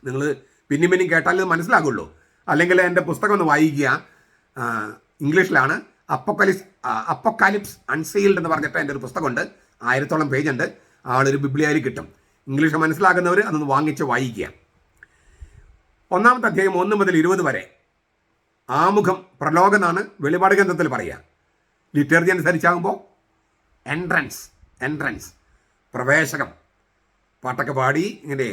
നിങ്ങൾ പിന്നെയും കേട്ടാൽ ഇത് മനസ്സിലാകുള്ളൂ. അല്ലെങ്കിൽ എൻ്റെ പുസ്തകം ഒന്ന് വായിക്കുക. ഇംഗ്ലീഷിലാണ്. അപ്പോക്കാലിപ്സ് അൺസീൽഡ് എന്ന് പറഞ്ഞിട്ട് എൻ്റെ ഒരു പുസ്തകമുണ്ട്. 1000-ഓളം പേജുണ്ട്. ആളൊരു ബിബ്ലിയയിൽ കിട്ടും. ഇംഗ്ലീഷ് മനസ്സിലാക്കുന്നവർ അതൊന്ന് വാങ്ങിച്ച് വായിക്കുക. 1-ാമത്തെ അധ്യായം 1 മുതൽ 20 വരെ ആമുഖം, പ്രലോകം എന്നാണ് വെളിപാട് ഗ്രന്ഥത്തിൽ പറയുക. ലിറ്റർജി അനുസരിച്ചാകുമ്പോൾ എൻട്രൻസ്, പ്രവേശകം, പാട്ടൊക്കെ പാടി ഇങ്ങനെ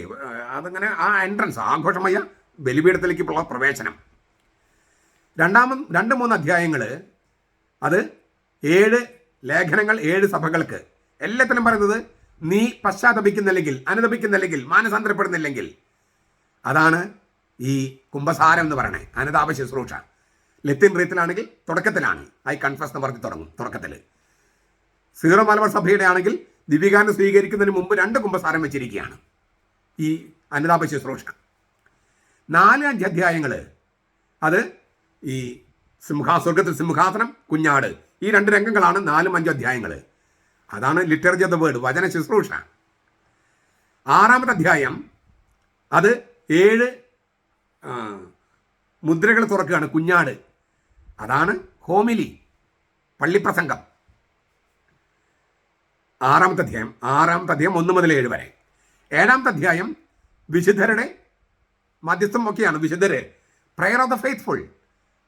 അതങ്ങനെ ആ എൻട്രൻസ്, ആഘോഷമായ ബലിപീഠത്തിലേക്കുള്ള പ്രവേശനം. 2-3 അധ്യായങ്ങൾ അത് 7 ലേഖനങ്ങൾ, 7 സഭകൾക്ക്. എല്ലാത്തിലും പറയുന്നത് നീ പശ്ചാത്തപിക്കുന്നില്ലെങ്കിൽ, അനുതപിക്കുന്നില്ലെങ്കിൽ, മാനസാന്തരപ്പെടുന്നില്ലെങ്കിൽ, അതാണ് ഈ കുംഭസാരം എന്ന് പറയണേ, അനുതാപ ശുശ്രൂഷ. ലത്തീൻ റീത്തിലാണെങ്കിൽ തുടക്കത്തിലാണ് ഐ കൺഫസ് എന്ന് പറഞ്ഞ് തുടങ്ങും. തുടക്കത്തിൽ സീറോ മലബാർ സഭയുടെ ആണെങ്കിൽ ദിവ്യകാനം സ്വീകരിക്കുന്നതിന് മുമ്പ് 2 കുംഭസാരം വെച്ചിരിക്കുകയാണ് ഈ അനുതാപ ശുശ്രൂഷ. 4-5 അധ്യായങ്ങൾ അത് ഈ സ്വർഗത്തിൽ സിംഹാസനം, കുഞ്ഞാട്, ഈ 2 രംഗങ്ങളാണ് 4-5 അധ്യായങ്ങൾ. അതാണ് ലിറ്റർജി ഓഫ് ദ വേർഡ്, വചന ശുശ്രൂഷ. 6-ാമത്തെ അധ്യായം അത് 7 മുദ്രകൾ തുറക്കുകയാണ്, കുഞ്ഞാട്. അതാണ് ഹോമിലി, പള്ളിപ്രസംഗം. 6-ാമത്തെ അധ്യായം 1 മുതൽ 7 വരെ. 7-ാമത്തെ അധ്യായം വിശുദ്ധരുടെ മധ്യസ്ഥം ഒക്കെയാണ്. വിശുദ്ധര്, പ്രയർ ഓഫ് ദ ഫെയ്ത്ത്ഫുൾ,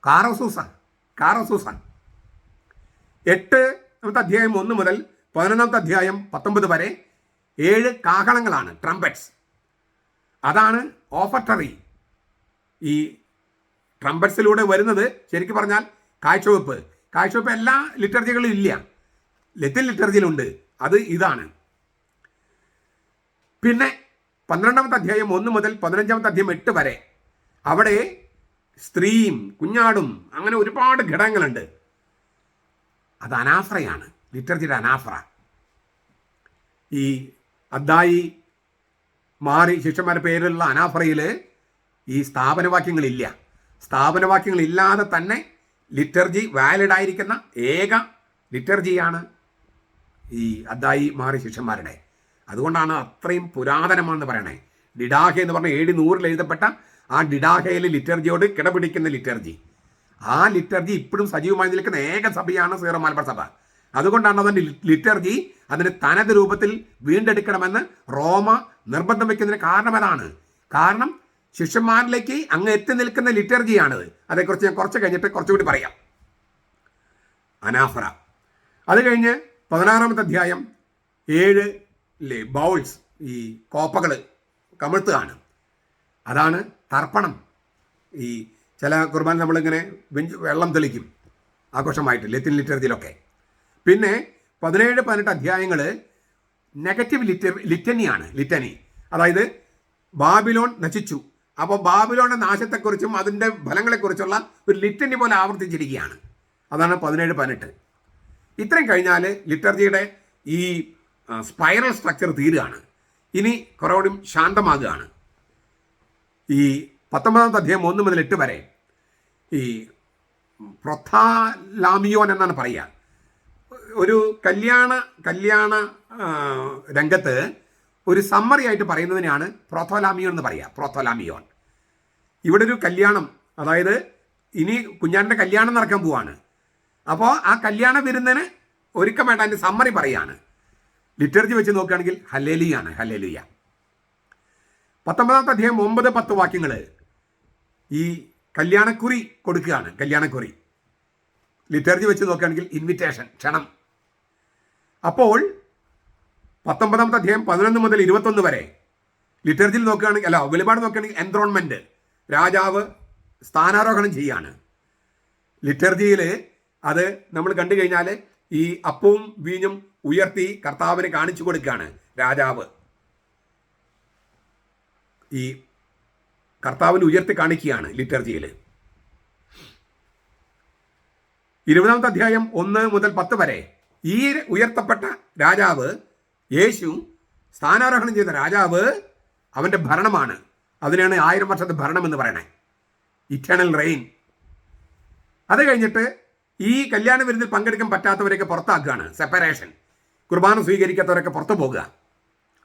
കാറോസൂസൻ. 8-ാമത്തെ അധ്യായം 1 മുതൽ 11-ാമത്തെ അധ്യായം 19 വരെ 7 കാഹളങ്ങളാണ്, ട്രംപറ്റ്സ്. അതാണ് ഓഫർട്ടറി. ഈ ട്രംപറ്റ്സിലൂടെ വരുന്നത് ശരിക്കും പറഞ്ഞാൽ കാഴ്ചവെപ്പ് എല്ലാ ലിറ്റർജികളിലും ഇല്ല, ലത്തീൻ ലിറ്റർജിയിലുണ്ട്. അത് ഇതാണ്. പിന്നെ 12-ാമത്തെ അധ്യായം 1 മുതൽ 15-ാമത്തെ അധ്യായം 8 വരെ അവിടെ സ്ത്രീയും കുഞ്ഞാടും അങ്ങനെ ഒരുപാട് ഘടകങ്ങളുണ്ട്. അത് അനാഫ്രയാണ്, ലിറ്റർജിയുടെ അനാഫ്ര. ഈ അദ്ദായി മാറി ശിഷ്യന്മാരുടെ പേരിലുള്ള അനാഫ്രയിൽ ഈ സ്ഥാപനവാക്യങ്ങളില്ല. സ്ഥാപനവാക്യങ്ങളില്ലാതെ തന്നെ ലിറ്റർജി വാലിഡ് ആയിരിക്കുന്ന ഏക ലിറ്റർജിയാണ് ഈ അദ്ദായി മാറി ശിഷ്യന്മാരുടെ. അതുകൊണ്ടാണ് അത്രയും പുരാതനമാണെന്ന് പറയണേ. ഡിഡാഹെ എന്ന് പറഞ്ഞ AD 100 എഴുതപ്പെട്ട ആ ഡിഡാഹയിലെ ലിറ്റർജിയോട് കിടപിടിക്കുന്ന ലിറ്റർജി. ആ ലിറ്റർജി ഇപ്പോഴും സജീവമായി നിൽക്കുന്ന ഏക സഭയാണ് സീറോ മലബാർ സഭ. അതുകൊണ്ടാണ് അതിൻ്റെ ലിറ്റർജി അതിന് തനത് രൂപത്തിൽ വീണ്ടെടുക്കണമെന്ന് റോമ നിർബന്ധം വയ്ക്കുന്നതിന് കാരണം അതാണ്. കാരണം ശിഷ്യന്മാരിലേക്ക് അങ്ങ് എത്തി നിൽക്കുന്ന ലിറ്റർജിയാണത്. അതേക്കുറിച്ച് ഞാൻ കുറച്ച് കഴിഞ്ഞിട്ട് കുറച്ചുകൂടി പറയാം. അനാഫറ. അത് കഴിഞ്ഞ് 16-ാമത്തെ അധ്യായം 7 ബൗൾസ്, ഈ കോപ്പകൾ കമിഴ്ത്തുകയാണ്. അതാണ് തർപ്പണം. ഈ ചില കുർബാന നമ്മളിങ്ങനെ വെള്ളം തെളിക്കും ആഘോഷമായിട്ട് ലത്തിൻ ലിറ്റർജിയിലൊക്കെ. പിന്നെ 17-18 അധ്യായങ്ങൾ നെഗറ്റീവ് ലിറ്റനിയാണ്. ലിറ്റനി അതായത് ബാബിലോൺ നശിച്ചു, അപ്പോൾ ബാബിലോണിന്റെ നാശത്തെക്കുറിച്ചും അതിൻ്റെ ഫലങ്ങളെക്കുറിച്ചുള്ള ഒരു ലിറ്റനി പോലെ ആവർത്തിച്ചിരിക്കുകയാണ്. അതാണ് 17-18. ഇത്രയും കഴിഞ്ഞാൽ ലിറ്റർജിയുടെ ഈ സ്പൈറൽ സ്ട്രക്ചർ തീരുകയാണ്. ഇനി കുറവുകൂടി ശാന്തമാകുകയാണ്. ഈ 19-ാമത്തെ അധ്യായം 1 മുതൽ 8 വരെ ഈ പ്രൊഥാലാമിയോൻ എന്നാണ് പറയുക. ഒരു കല്യാണ രംഗത്ത് ഒരു സമ്മറി ആയിട്ട് പറയുന്നതിനാണ് പ്രോത്തോലാമിയോൻ എന്ന് പറയുക. പ്രോത്തോലാമിയോൻ. ഇവിടെ ഒരു കല്യാണം, അതായത് ഇനി കുഞ്ഞാൻ്റെ കല്യാണം നടക്കാൻ പോവാണ്. അപ്പോൾ ആ കല്യാണ വിരുന്നിന് ഒരുക്കം വേണ്ട അതിൻ്റെ സമ്മറി പറയുകയാണ്. ലിറ്റർജി വെച്ച് നോക്കുകയാണെങ്കിൽ ഹല്ലേലൂയാണ്. ഹല്ലേലൂയ. 19-ാമത്തെ അധ്യായം 9-10 വാക്യങ്ങൾ ഈ കല്യാണക്കുറി കൊടുക്കുകയാണ്. കല്യാണക്കുറി ലിറ്റർജി വെച്ച് നോക്കുകയാണെങ്കിൽ ഇൻവിറ്റേഷൻ, ക്ഷണം. അപ്പോൾ 19-ാമത്തെ അധ്യായം 11 മുതൽ 21 വരെ ലിറ്റർജിയിൽ നോക്കുകയാണെങ്കിൽ വെളിപാട് നോക്കുകയാണെങ്കിൽ എൻത്രോൺമെൻറ്റ്, രാജാവ് സ്ഥാനാരോഹണം ചെയ്യുകയാണ്. ലിറ്റർജിയിൽ അത് നമ്മൾ കണ്ടു കഴിഞ്ഞാൽ ഈ അപ്പവും വീഞ്ഞും ഉയർത്തി കർത്താവിന് കാണിച്ചു കൊടുക്കുകയാണ്. രാജാവ് ഈ കർത്താവിന് ഉയർത്തി കാണിക്കുകയാണ് ലിറ്റർജിയിൽ. 20-ാമത്തെ അധ്യായം 1 മുതൽ 10 വരെ ഈ ഉയർത്തപ്പെട്ട രാജാവ്, യേശു സ്ഥാനാരോഹണം ചെയ്ത രാജാവ്, അവൻ്റെ ഭരണമാണ്. അതിനാണ് 1000 വർഷത്തെ ഭരണം എന്ന് പറയണേ, ഇറ്റേണൽ റെയിൻ. അത് കഴിഞ്ഞിട്ട് ഈ കല്യാണ വിരുന്നിൽ പങ്കെടുക്കാൻ പറ്റാത്തവരെയൊക്കെ പുറത്താക്കുകയാണ്, സെപ്പറേഷൻ. കുർബാന സ്വീകരിക്കാത്തവരൊക്കെ പുറത്തു പോകുക.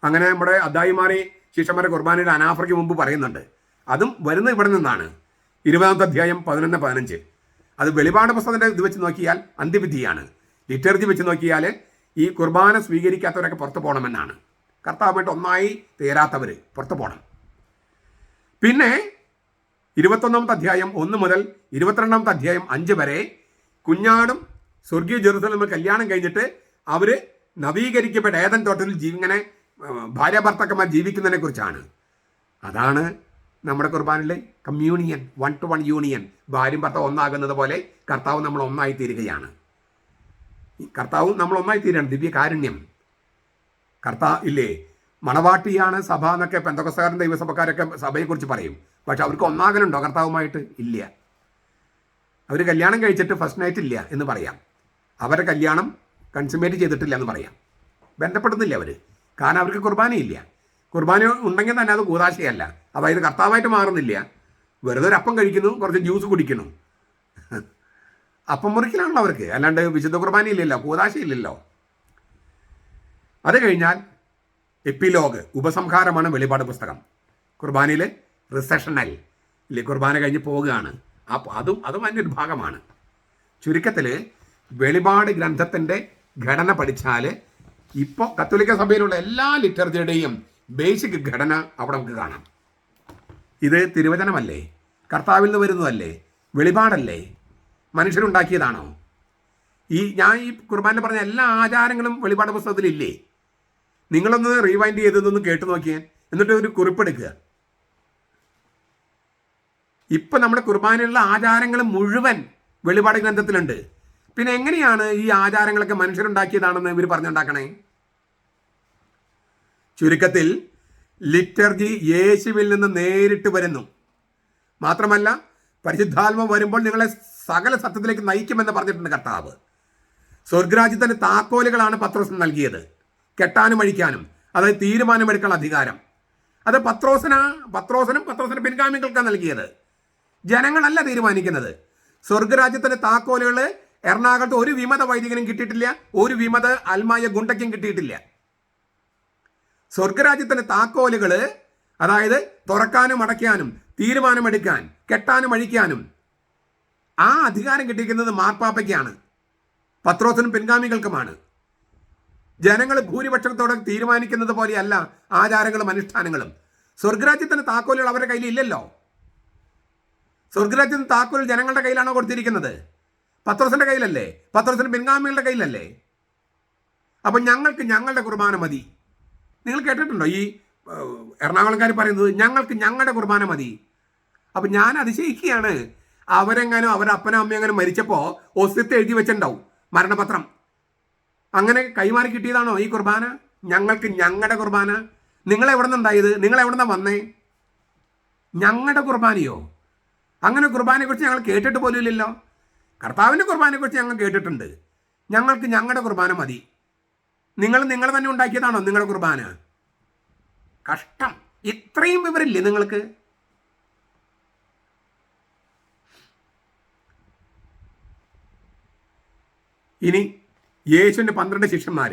അങ്ങനെ നമ്മുടെ അദ്ദായിമാരെ ശിഷ്യന്മാരെ കുർബാനയുടെ അനാഫറയ്ക്ക് മുമ്പ് പറയുന്നുണ്ട്. അതും വരുന്നത് ഇവിടെ നിന്നാണ്. 20-ാമത്തെ അധ്യായം 11-15. അത് വെളിപാട് പുസ്തകത്തിൻ്റെ ഇത് വെച്ച് നോക്കിയാൽ അന്ത്യവിധിയാണ്. ലിറ്റർജി വെച്ച് നോക്കിയാൽ ഈ കുർബാന സ്വീകരിക്കാത്തവരൊക്കെ പുറത്തു പോകണമെന്നാണ്. കർത്താവുമായിട്ട് ഒന്നായി തീരാത്തവർ പുറത്തു പോകണം. പിന്നെ 21-ാമത്തെ അധ്യായം 1 മുതൽ 22-ാമത്തെ അധ്യായം 5 വരെ കുഞ്ഞാടും സ്വർഗീയ ജെറുസലേമിൽ കല്യാണം കഴിഞ്ഞിട്ട് അവർ നവീകരിക്കപ്പെട്ട ഏദൻ തോട്ടത്തിൽ ഇങ്ങനെ ഭാര്യ ഭർത്താക്കന്മാർ ജീവിക്കുന്നതിനെ കുറിച്ചാണ്. അതാണ് നമ്മുടെ കുർബാനിലെ കമ്മ്യൂണിയൻ, 1-to-1 യൂണിയൻ. ഭാര്യയും ഭർത്താവ് ഒന്നാകുന്നത് പോലെ കർത്താവ് നമ്മൾ ഒന്നായി തീരുകയാണ്. കർത്താവും നമ്മൾ ഒന്നായി തീരുകയാണ്. ദിവ്യകാരുണ്യം. ഇല്ലേ, മണവാട്ടിയാണ് സഭ എന്നൊക്കെ പെന്തക്കോസ്തുകാരും ദൈവസഭക്കാരൊക്കെ സഭയെക്കുറിച്ച് പറയും. പക്ഷെ അവർക്ക് ഒന്നാകലുണ്ടോ കർത്താവുമായിട്ട്? ഇല്ല. അവർ കല്യാണം കഴിച്ചിട്ട് ഫസ്റ്റ് നൈറ്റ് ഇല്ല എന്ന് പറയാം. അവരുടെ കല്യാണം കൺസുമേറ്റ് ചെയ്തിട്ടില്ല എന്ന് പറയാം. ബന്ധപ്പെടുന്നില്ല അവർ. കാരണം അവർക്ക് കുർബാനയില്ല. കുർബാന ഉണ്ടെങ്കിൽ തന്നെ അത് കൂതാശയല്ല. അതായത് കർത്താവായിട്ട് മാറുന്നില്ല. വെറുതെ ഒരു അപ്പം കഴിക്കുന്നു, കുറച്ച് ജ്യൂസ് കുടിക്കുന്നു. അപ്പം മുറിക്കലാണല്ലോ അവർക്ക്, അല്ലാണ്ട് വിശുദ്ധ കുർബാനയില്ലല്ലോ, കൂതാശയില്ലല്ലോ. അത് കഴിഞ്ഞാൽ എപ്പിലോഗ്, ഉപസംഹാരമാണ് വെളിപാട് പുസ്തകം. കുർബാനയിൽ റിസഷണൽ ഇല്ലേ, കുർബാന കഴിഞ്ഞ് പോവുകയാണ്. അപ്പോൾ അതും അതിൻ്റെ ഒരു ഭാഗമാണ്. ചുരുക്കത്തിൽ വെളിപാട് ഗ്രന്ഥത്തിൻ്റെ ഘടന പഠിച്ചാൽ ഇപ്പോൾ കത്തോലിക്ക സഭയിലുള്ള എല്ലാ ലിറ്റർജിയുടെയും ബേസിക് ഘടന അവിടെ നമുക്ക് കാണാം. ഇത് തിരുവചനമല്ലേ? കർത്താവിൽ നിന്ന് വരുന്നതല്ലേ? വെളിപാടല്ലേ? മനുഷ്യരുണ്ടാക്കിയതാണോ? ഞാൻ ഈ കുർബാന പറഞ്ഞ എല്ലാ ആചാരങ്ങളും വെളിപാട് പുസ്തകത്തിലില്ലേ? നിങ്ങളൊന്ന് റീവൈൻഡ് ചെയ്തതൊന്ന് കേട്ടു നോക്കിയാൽ, എന്നിട്ട് ഒരു കുറിപ്പെടുക്കുക. ഇപ്പം നമ്മുടെ കുർബാനയിലുള്ള ആചാരങ്ങൾ മുഴുവൻ വെളിപാട് ഗ്രന്ഥത്തിലുണ്ട്. പിന്നെ എങ്ങനെയാണ് ഈ ആചാരങ്ങളൊക്കെ മനുഷ്യരുണ്ടാക്കിയതാണെന്ന് ഇവർ പറഞ്ഞുണ്ടാക്കണേ? ചുരുക്കത്തിൽ ലിറ്റർജി യേശുവിൽ നിന്ന് നേരിട്ട് വരുന്നു. മാത്രമല്ല പരിശുദ്ധാത്മ വരുമ്പോൾ നിങ്ങളെ സകല സത്യത്തിലേക്ക് നയിക്കുമെന്ന് പറഞ്ഞിട്ടുണ്ട് കർത്താവ്. സ്വർഗരാജ്യത്തിൻ്റെ താക്കോലുകളാണ് പത്രോസിന് നൽകിയത്, കെട്ടാനും അഴിക്കാനും, അതായത് തീരുമാനമെടുക്കാനുള്ള അധികാരം. അത് പത്രോസിനും പത്രോസിൻ്റെ പിൻഗാമികൾക്കാണ് നൽകിയത്. ജനങ്ങളല്ല തീരുമാനിക്കുന്നത്. സ്വർഗരാജ്യത്തിൻ്റെ താക്കോലുകൾ എറണാകുളത്ത് ഒരു വിമത വൈദികനും കിട്ടിയിട്ടില്ല, ഒരു വിമത അൽമായ ഗുണ്ടയ്ക്കും കിട്ടിയിട്ടില്ല. സ്വർഗരാജ്യത്തിൻ്റെ താക്കോലുകൾ, അതായത് തുറക്കാനും അടയ്ക്കാനും തീരുമാനമെടുക്കാൻ, കെട്ടാനും അഴിക്കാനും ആ അധികാരം കിട്ടിയിരിക്കുന്നത് മാർപ്പാപ്പയ്ക്കാണ്, പത്രോസിനും പിൻഗാമികൾക്കുമാണ്. ജനങ്ങൾ ഭൂരിപക്ഷത്തോടെ തീരുമാനിക്കുന്നത് പോലെയല്ല ആചാരങ്ങളും അനുഷ്ഠാനങ്ങളും. സ്വർഗരാജ്യത്തിന് താക്കോലുകൾ അവരുടെ കയ്യിൽ ഇല്ലല്ലോ. സ്വർഗരാജ്യത്തിന് താക്കോൽ ജനങ്ങളുടെ കയ്യിലാണോ കൊടുത്തിരിക്കുന്നത്? പത്രോസിന്റെ കയ്യിലല്ലേ? പത്രോസിന്റെ പിൻഗാമികളുടെ കയ്യിലല്ലേ? അപ്പം ഞങ്ങൾക്ക് ഞങ്ങളുടെ കുർബാന മതി. നിങ്ങൾ കേട്ടിട്ടുണ്ടോ ഈ എറണാകുളംകാർ പറയുന്നത്? ഞങ്ങൾക്ക് ഞങ്ങളുടെ കുർബാന മതി. അപ്പം ഞാൻ അതിശയിക്കുകയാണ്. അവരെങ്ങാനും അവരുടെ അപ്പനും അമ്മയെങ്ങാനും മരിച്ചപ്പോൾ ഒസ്യത്ത് എഴുതി വെച്ചിട്ടുണ്ടാവും മരണപത്രം. അങ്ങനെ കൈമാറി കിട്ടിയതാണോ ഈ കുർബാന? ഞങ്ങൾക്ക് ഞങ്ങളുടെ കുർബാന. നിങ്ങളെവിടെ നിന്നുണ്ടായത്? നിങ്ങളെവിടെ നിന്നാണ് വന്നേ? ഞങ്ങളുടെ കുർബാനയോ? അങ്ങനെ കുർബാനയെക്കുറിച്ച് ഞങ്ങൾ കേട്ടിട്ട് പോലും ഇല്ലല്ലോ. കർത്താവിൻ്റെ കുർബാനയെക്കുറിച്ച് ഞങ്ങൾ കേട്ടിട്ടുണ്ട്. ഞങ്ങൾക്ക് ഞങ്ങളുടെ കുർബാന മതി. നിങ്ങൾ തന്നെ ഉണ്ടാക്കിയതാണോ നിങ്ങളുടെ കുർബാന? കഷ്ടം. ഇത്രയും വിവരമില്ലേ നിങ്ങൾക്ക്? ഇനി യേശുവിൻ്റെ 12 ശിഷ്യന്മാർ,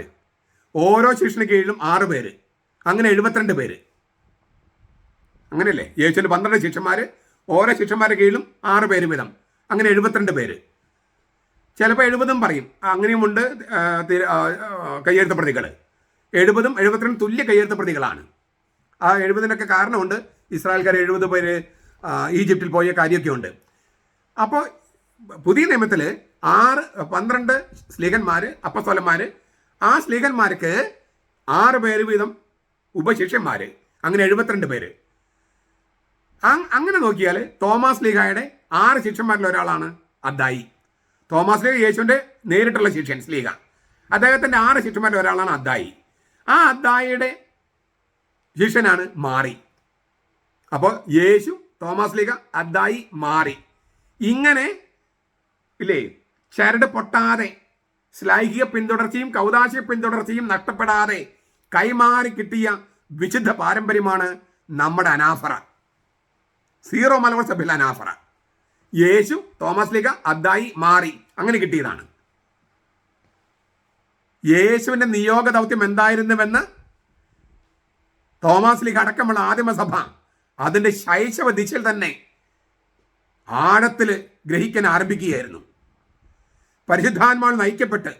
ഓരോ ശിഷ്യന് കീഴിലും 6 പേര്, അങ്ങനെ 72 പേര്. അങ്ങനെയല്ലേ? യേശുവിൻ്റെ 12 ശിഷ്യന്മാർ, ഓരോ ശിഷ്യന്മാരുടെ കീഴിലും 6 പേര് വീതം, അങ്ങനെ 72 പേര്. ചിലപ്പോൾ 70 പറയും, അങ്ങനെയുമുണ്ട് കയ്യെഴുത്ത പ്രതികൾ. 70ഉം 72 തുല്യ കയ്യെഴുത്ത പ്രതികളാണ്. ആ 70-നൊക്കെ കാരണമുണ്ട്. ഇസ്രായേൽക്കാർ 70 പേര് ഈജിപ്തിൽ പോയ കാര്യമൊക്കെ ഉണ്ട്. അപ്പോൾ പുതിയ നിയമത്തിൽ 12 സ്ലീഹന്മാർ, അപ്പസ്തോലന്മാർ, ആ സ്ലീഹന്മാർക്ക് 6 പേര് വീതം ഉപശിഷ്യന്മാർ, അങ്ങനെ 72 പേര്. അങ്ങനെ നോക്കിയാൽ തോമാസ് ലീഗായുടെ 6 ശിഷ്യന്മാരിൽ ഒരാളാണ് അദ്ദായി. തോമാസ് ലീഗ യേശുവിൻ്റെ നേരിട്ടുള്ള ശിഷ്യൻ സ്ലീഗ. അദ്ദേഹത്തിൻ്റെ 6 ശിഷ്യന്മാരിൽ ഒരാളാണ് അദ്ദായി. ആ അദ്ദായിയുടെ ശിഷ്യനാണ് മാറി. അപ്പോൾ യേശു, തോമാസ് ലീഗ, അദ്ദായി, മാറി. ഇങ്ങനെ ഇല്ലേ, ചരട് പൊട്ടാതെ ശ്ലൈഹിക പിന്തുടർച്ചയും കൗദാശിക പിന്തുടർച്ചയും നഷ്ടപ്പെടാതെ കൈമാറി കിട്ടിയ വിശുദ്ധ പാരമ്പര്യമാണ് നമ്മുടെ അനാഫറ, സീറോ മലബാർ സഭയിൽ അനാഫറ. യേശു, തോമസ് ലീഗ, അദ്ദായി, മാറി, അങ്ങനെ കിട്ടിയതാണ്. യേശുവിൻ്റെ നിയോഗ ദൗത്യം എന്തായിരുന്നുവെന്ന് തോമസ് ലീഗ അടക്കമുള്ള ആദിമസഭ അതിൻ്റെ ശൈശവ ദിശയിൽ തന്നെ ആഴത്തിൽ ഗ്രഹിക്കാൻ ആരംഭിക്കുകയായിരുന്നു. പരിശുദ്ധാത്മാവിൽ നയിക്കപ്പെട്ട്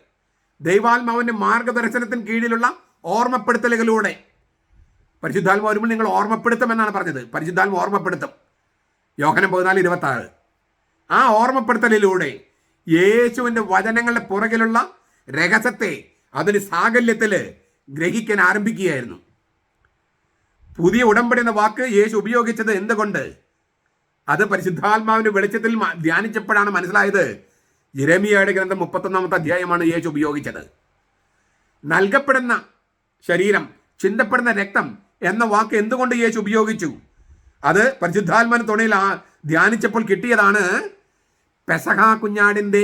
ദൈവാത്മാവിൻ്റെ മാർഗദർശനത്തിന് കീഴിലുള്ള ഓർമ്മപ്പെടുത്തലുകളിലൂടെ, പരിശുദ്ധാത്മാവ് വരുമ്പോൾ നിങ്ങൾ ഓർമ്മപ്പെടുത്തുമെന്നാണ് പറഞ്ഞത്. പരിശുദ്ധാത്മ ഓർമ്മപ്പെടുത്തും, യോഹന്നാൻ 14:26. ആ ഓർമ്മപ്പെടുത്തലിലൂടെ യേശുവിൻ്റെ വചനങ്ങളുടെ പുറകിലുള്ള രഹസ്യത്തെ അതിന് സാകല്യത്തിൽ ഗ്രഹിക്കാൻ ആരംഭിക്കുകയായിരുന്നു. പുതിയ ഉടമ്പടി എന്ന വാക്ക് യേശു ഉപയോഗിച്ചത് എന്തുകൊണ്ട്? അത് പരിശുദ്ധാത്മാവിൻ്റെ വെളിച്ചത്തിൽ ധ്യാനിച്ചപ്പോഴാണ് മനസ്സിലായത്. യിരെമ്യായുടെ ഗ്രന്ഥം 31-ാമത്തെ അധ്യായമാണ് യേശു ഉപയോഗിച്ചത്. നൽകപ്പെടുന്ന ശരീരം, ചിന്തപ്പെടുന്ന രക്തം എന്ന വാക്ക് എന്തുകൊണ്ട് യേശു ഉപയോഗിച്ചു? അത് പരിശുദ്ധാത്മാവിൻ്റെ തുണയിൽ ധ്യാനിച്ചപ്പോൾ കിട്ടിയതാണ്. പെസഹ കുഞ്ഞാടിൻ്റെ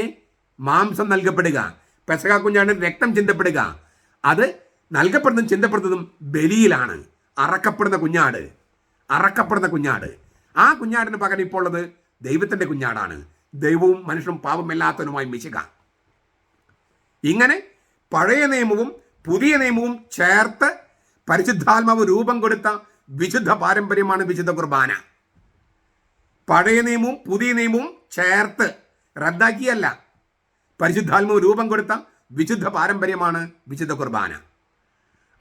മാംസം നൽകപ്പെടുക, പെസഹ കുഞ്ഞാടിൻ്റെ രക്തം ചിന്തപ്പെടുക. അത് നൽകപ്പെടുന്നതും ചിന്തപ്പെടുന്നതും ബലിയിലാണ്. അറക്കപ്പെടുന്ന കുഞ്ഞാട്. ആ കുഞ്ഞാടിന് പകരം ഇപ്പോൾ ഉള്ളത് ദൈവത്തിൻ്റെ കുഞ്ഞാടാണ്. ദൈവവും മനുഷ്യനും പാപമില്ലാത്തവനുമായി മിശിക. ഇങ്ങനെ പഴയ നിയമവും പുതിയ നിയമവും ചേർത്ത് പരിശുദ്ധാത്മാവ് രൂപം കൊടുത്ത വിശുദ്ധ പാരമ്പര്യമാണ് വിശുദ്ധ കുർബാന. പഴയ നിയമവും പുതിയ നിയമവും ചേർത്ത് റദ്ദാക്കിയല്ല, പരിശുദ്ധാത്മാവ് രൂപം കൊടുത്ത വിശുദ്ധ പാരമ്പര്യമാണ് വിശുദ്ധ കുർബാന.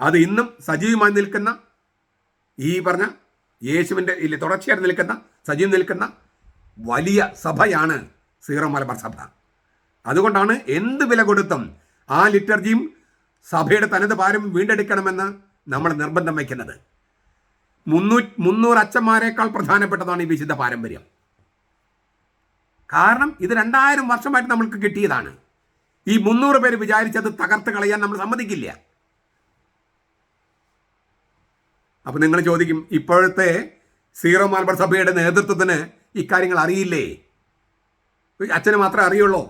അത് ഇന്നും സജീവമായി നിൽക്കുന്ന, ഈ പറഞ്ഞ യേശുവിൻ്റെ തുടർച്ചയായിട്ട് നിൽക്കുന്ന, സജീവം നിൽക്കുന്ന വലിയ സഭയാണ് സീറോ മലബാർ സഭ. അതുകൊണ്ടാണ് എന്ത് വില കൊടുത്തും ആ ലിറ്റർജിയും സഭയുടെ തനത് പാരമ്പര്യം വീണ്ടെടുക്കണമെന്ന് നമ്മൾ നിർബന്ധം വയ്ക്കുന്നത്. 300 അച്ഛന്മാരെക്കാൾ പ്രധാനപ്പെട്ടതാണ് ഈ വിശുദ്ധ പാരമ്പര്യം. കാരണം ഇത് 2000 വർഷമായിട്ട് നമ്മൾക്ക് കിട്ടിയതാണ്. ഈ 300 പേര് വിചാരിച്ചത് തകർത്ത് കളയാൻ നമ്മൾ സമ്മതിക്കില്ല. അപ്പം നിങ്ങൾ ചോദിക്കും, ഇപ്പോഴത്തെ സീറോ മലബാർ സഭയുടെ നേതൃത്വത്തിന് ഇക്കാര്യങ്ങൾ അറിയില്ലേ? അച്ഛന് മാത്രമേ അറിയുള്ളൂ,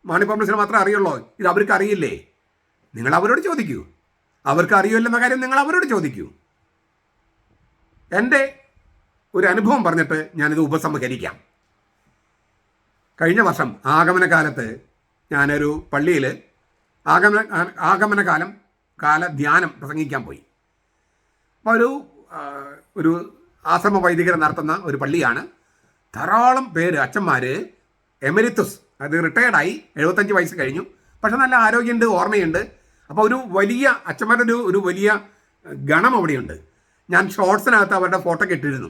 മാണിപ്പമ്പിൾസിന് മാത്രമേ അറിയുള്ളൂ, ഇത് അവർക്ക് അറിയില്ലേ? നിങ്ങൾ അവരോട് ചോദിക്കൂ. അവർക്ക് അറിയില്ലെന്ന കാര്യം നിങ്ങൾ അവരോട് ചോദിക്കൂ. എൻ്റെ ഒരു അനുഭവം പറഞ്ഞിട്ട് ഞാനിത് ഉപസംഹരിക്കാം. കഴിഞ്ഞ വർഷം ആഗമനകാലത്ത് ഞാനൊരു പള്ളിയിൽ കാല ധ്യാനം പ്രസംഗിക്കാൻ പോയി. അപ്പോൾ ഒരു ആശ്രമ വൈദികർ നടത്തുന്ന ഒരു പള്ളിയാണ്. ധാരാളം പേര് അച്ഛന്മാർ എമരിത്തുസ്, അത് റിട്ടയർഡായി, 75 വയസ്സ് കഴിഞ്ഞു, പക്ഷെ നല്ല ആരോഗ്യമുണ്ട്, ഓർമ്മയുണ്ട്. അപ്പോൾ ഒരു വലിയ അച്ഛന്മാരുടെ ഒരു വലിയ ഗണം അവിടെയുണ്ട്. ഞാൻ ഷോർട്സിനകത്ത് അവരുടെ ഫോട്ടോ ഇട്ടിരുന്നു.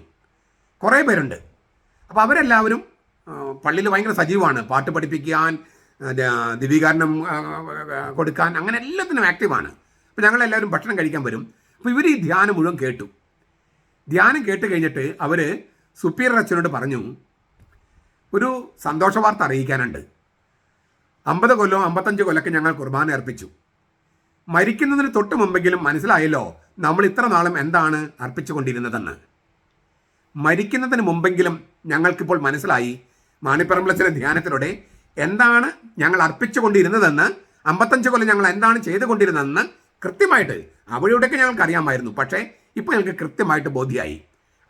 കുറേ പേരുണ്ട്. അപ്പോൾ അവരെല്ലാവരും പള്ളിയിൽ ഭയങ്കര സജീവമാണ്. പാട്ട് പഠിപ്പിക്കാൻ, ദിവ്യീകരണം കൊടുക്കാൻ, അങ്ങനെ എല്ലാത്തിനും ആക്റ്റീവാണ്. അപ്പോൾ ഞങ്ങളെല്ലാവരും ഭക്ഷണം കഴിക്കാൻ വരും. അപ്പോൾ ഇവർ ഈ ധ്യാനം മുഴുവൻ കേട്ടു. ധ്യാനം കേട്ട് കഴിഞ്ഞിട്ട് അവർ സുപ്പീരിയർ അച്ഛനോട് പറഞ്ഞു, ഒരു സന്തോഷ വാർത്ത അറിയിക്കാനുണ്ട്. 50 കൊല്ലം 55 കൊല്ലമൊക്കെ ഞങ്ങൾ കുർബാന അർപ്പിച്ചു. മരിക്കുന്നതിന് തൊട്ട് മുമ്പെങ്കിലും മനസ്സിലായല്ലോ നമ്മൾ ഇത്ര നാളും എന്താണ് അർപ്പിച്ചുകൊണ്ടിരുന്നതെന്ന്. മരിക്കുന്നതിന് മുമ്പെങ്കിലും ഞങ്ങൾക്കിപ്പോൾ മനസ്സിലായി മാണിപ്പറമ്പിലച്ഛൻ്റെ ധ്യാനത്തിലൂടെ എന്താണ് ഞങ്ങൾ അർപ്പിച്ചുകൊണ്ടിരുന്നതെന്ന്, 55 കൊല്ലം ഞങ്ങൾ എന്താണ് ചെയ്തുകൊണ്ടിരുന്നതെന്ന് കൃത്യമായിട്ട് അവിടെയൊക്കെ ഞങ്ങൾക്ക് അറിയാമായിരുന്നു. പക്ഷേ ഇപ്പോൾ ഞങ്ങൾക്ക് കൃത്യമായിട്ട് ബോധ്യമായി.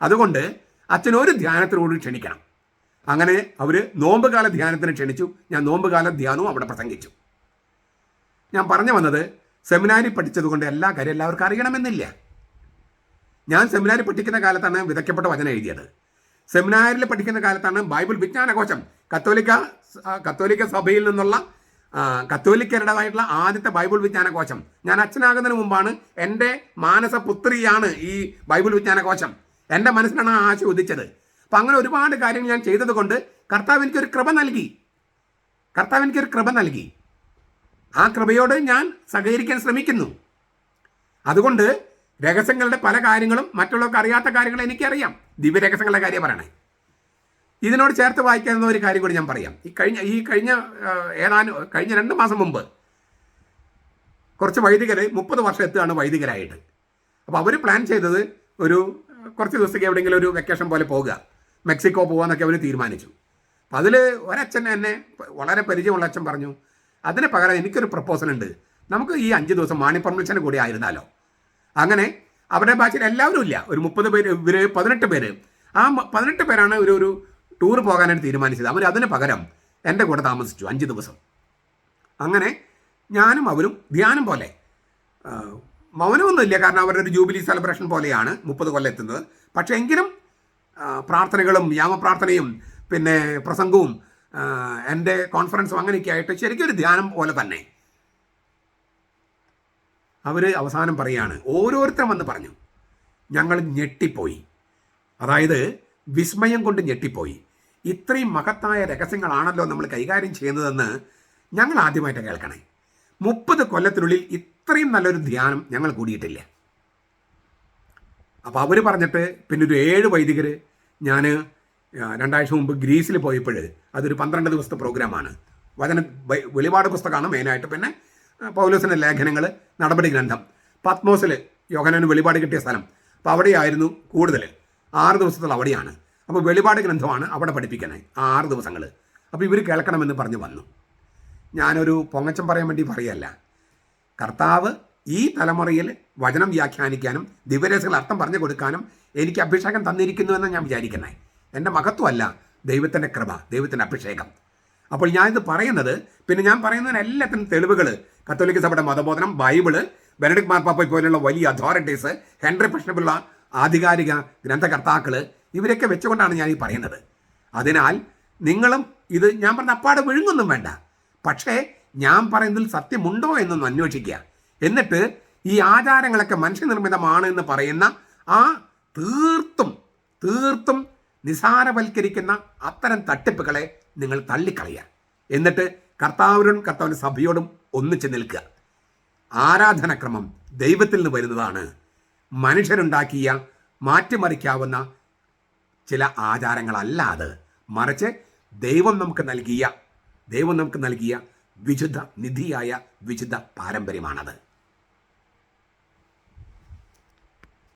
അതുകൊണ്ട് അച്ഛനൊരു ധ്യാനത്തിനോട് ക്ഷണിക്കണം. അങ്ങനെ അവർ നോമ്പുകാല ധ്യാനത്തിന് ക്ഷണിച്ചു. ഞാൻ നോമ്പുകാല ധ്യാനവും അവിടെ പ്രസംഗിച്ചു. ഞാൻ പറഞ്ഞു വന്നത്, സെമിനാരി പഠിച്ചതുകൊണ്ട് എല്ലാ കാര്യം എല്ലാവർക്കും അറിയണമെന്നില്ല. ഞാൻ സെമിനാരി പഠിക്കുന്ന കാലത്താണ് വിതയ്ക്കപ്പെട്ട വചനം എഴുതിയത്. സെമിനാരിൽ പഠിക്കുന്ന കാലത്താണ് ബൈബിൾ വിജ്ഞാനകോശം, കത്തോലിക്ക സഭയിൽ നിന്നുള്ള കത്തോലിക്കരുടേതായിട്ടുള്ള ആദ്യത്തെ ബൈബിൾ വിജ്ഞാനകോശം. ഞാൻ അച്ഛനാകുന്നതിന് മുമ്പാണ് എൻ്റെ മാനസപുത്രിയാണ് ഈ ബൈബിൾ വിജ്ഞാനകോശം. എൻ്റെ മനസ്സിലാണ് ആ ആശ ഉദിച്ചത്. അപ്പം അങ്ങനെ ഒരുപാട് കാര്യങ്ങൾ ഞാൻ ചെയ്തത് കൊണ്ട് കർത്താവ് എനിക്കൊരു കൃപ നൽകി. ആ കൃപയോട് ഞാൻ സഹകരിക്കാൻ ശ്രമിക്കുന്നു. അതുകൊണ്ട് രഹസ്യങ്ങളുടെ പല കാര്യങ്ങളും മറ്റുള്ളവർക്ക് അറിയാത്ത കാര്യങ്ങൾ എനിക്കറിയാം. ദിവ്യരഹസ്യങ്ങളുടെ കാര്യം പറയണേ. ഇതിനോട് ചേർത്ത് വായിക്കാവുന്ന ഒരു കാര്യം കൂടി ഞാൻ പറയാം. കഴിഞ്ഞ 2 മാസം മുമ്പ് കുറച്ച് വൈദികർ 30 വർഷം എത്തുകയാണ് വൈദികരായിട്ട്. അപ്പോൾ അവർ പ്ലാൻ ചെയ്തത് കുറച്ച് ദിവസത്തേക്ക് എവിടെയെങ്കിലും ഒരു വെക്കേഷൻ പോലെ പോകുക, മെക്സിക്കോ പോകാമെന്നൊക്കെ അവർ തീരുമാനിച്ചു. അപ്പോൾ അതിൽ ഒരച്ഛൻ എന്നെ വളരെ പരിചയമുള്ള അച്ഛൻ പറഞ്ഞു, അതിന് പകരം എനിക്കൊരു പ്രപ്പോസൽ ഉണ്ട്, നമുക്ക് ഈ 5 ദിവസം മാണിപ്പറമ്പിലച്ഛൻ്റെ കൂടെ ആയിരുന്നാലോ. അങ്ങനെ അവരുടെ ബാച്ചിൽ എല്ലാവരും ഇല്ല, ഒരു 30 പേര്, ഇവർ 18 പേര്. ആ 18 പേരാണ് ഒരു ടൂർ പോകാനായിട്ട് തീരുമാനിച്ചത്. അവർ അതിന് പകരം എൻ്റെ കൂടെ താമസിച്ചു 5 ദിവസം. അങ്ങനെ ഞാനും അവരും ധ്യാനം പോലെ, മൗനമൊന്നുമില്ല, കാരണം അവരുടെ ഒരു ജൂബിലി സെലിബ്രേഷൻ പോലെയാണ് 30 കൊല്ലം എത്തുന്നത്. പക്ഷേ എങ്കിലും പ്രാർത്ഥനകളും യാമപ്രാർത്ഥനയും പിന്നെ പ്രസംഗവും എൻ്റെ കോൺഫറൻസും അങ്ങനെയൊക്കെ ആയിട്ട് ശരിക്കും ഒരു ധ്യാനം പോലെ തന്നെ. അവർ അവസാനം പറയുകയാണ്, ഓരോരുത്തരും വന്ന് പറഞ്ഞു, ഞങ്ങൾ ഞെട്ടിപ്പോയി, അതായത് വിസ്മയം കൊണ്ട് ഞെട്ടിപ്പോയി. ഇത്രയും മഹത്തായ രഹസ്യങ്ങളാണല്ലോ നമ്മൾ കൈകാര്യം ചെയ്യുന്നതെന്ന് ഞങ്ങൾ ആദ്യമായിട്ട് കേൾക്കണേ. 30 കൊല്ലത്തിനുള്ളിൽ ഇത്രയും നല്ലൊരു ധ്യാനം ഞങ്ങൾ കൂടിയിട്ടില്ല. അപ്പോൾ അവർ പറഞ്ഞിട്ട് പിന്നെ ഒരു 7 വൈദികർ, ഞാൻ 2 ആഴ്ച മുമ്പ് ഗ്രീസിൽ പോയപ്പോൾ അതൊരു 12 ദിവസത്തെ പ്രോഗ്രാമാണ്. വെളിപാട് പുസ്തകമാണ് മെയിനായിട്ട്. പിന്നെ പൗലോസിൻ്റെ ലേഖനങ്ങൾ, നടപടി ഗ്രന്ഥം, പത്മോസിൽ യോഹന്നാന് വെളിപാട് കിട്ടിയ സ്ഥലം, അപ്പോൾ അവിടെയായിരുന്നു കൂടുതൽ. 6 ദിവസത്തിൽ അവിടെയാണ്. അപ്പോൾ വെളിപാട് ഗ്രന്ഥമാണ് അവിടെ പഠിപ്പിക്കുന്നത് 6 ദിവസങ്ങൾ. അപ്പോൾ ഇവർ കേൾക്കണമെന്ന് പറഞ്ഞ് വന്നു. ഞാനൊരു പൊങ്ങച്ചം പറയാൻ വേണ്ടി പറയല്ല. കർത്താവ് ഈ തലമുറയിൽ വചനം വ്യാഖ്യാനിക്കാനും ദിവ്യരഹസ്യങ്ങൾ അർത്ഥം പറഞ്ഞു കൊടുക്കാനും എനിക്ക് അഭിഷേകം തന്നിരിക്കുന്നുവെന്ന് ഞാൻ വിചാരിക്കുന്നത്. എൻ്റെ മഹത്വമല്ല, ദൈവത്തിൻ്റെ കൃപ, ദൈവത്തിൻ്റെ അഭിഷേകം. അപ്പോൾ ഞാനിത് പറയുന്നത്, പിന്നെ ഞാൻ പറയുന്നതിന് എല്ലാത്തിനും തെളിവുകൾ കത്തോലിക്ക സഭയുടെ മതബോധനം, ബൈബിള്, ബെനഡിക്ട് മാർപ്പാപ്പ പോലുള്ള വലിയ അതോറിറ്റീസ്, ഹെൻറി പ്രശ്നമുള്ള ആധികാരിക ഗ്രന്ഥകർത്താക്കൾ, ഇവരൊക്കെ വെച്ചുകൊണ്ടാണ് ഞാൻ ഈ പറയുന്നത്. അതിനാൽ നിങ്ങളും ഇത് ഞാൻ പറഞ്ഞ അപ്പാടെ വിഴുങ്ങൊന്നും വേണ്ട. പക്ഷേ ഞാൻ പറയുന്നതിൽ സത്യമുണ്ടോ എന്നൊന്ന് അന്വേഷിക്കുക. എന്നിട്ട് ഈ ആചാരങ്ങളൊക്കെ മനുഷ്യനിർമ്മിതമാണ് എന്ന് പറയുന്ന ആ തീർത്തും നിസാരവൽക്കരിക്കുന്ന അത്തരം തട്ടിപ്പുകളെ നിങ്ങൾ തള്ളിക്കളയുക. എന്നിട്ട് കർത്താവിൻ്റെ സഭയോടും ഒന്നിച്ച് നിൽക്കുക. ആരാധനക്രമം ദൈവത്തിൽ നിന്ന് വരുന്നതാണ്. മനുഷ്യരുണ്ടാക്കിയ മാറ്റിമറിക്കാവുന്ന ചില ആചാരങ്ങളല്ല അത്, മറിച്ച് ദൈവം നമുക്ക് നൽകിയ വിശുദ്ധ നിധിയായ വിശുദ്ധ പാരമ്പര്യമാണത്.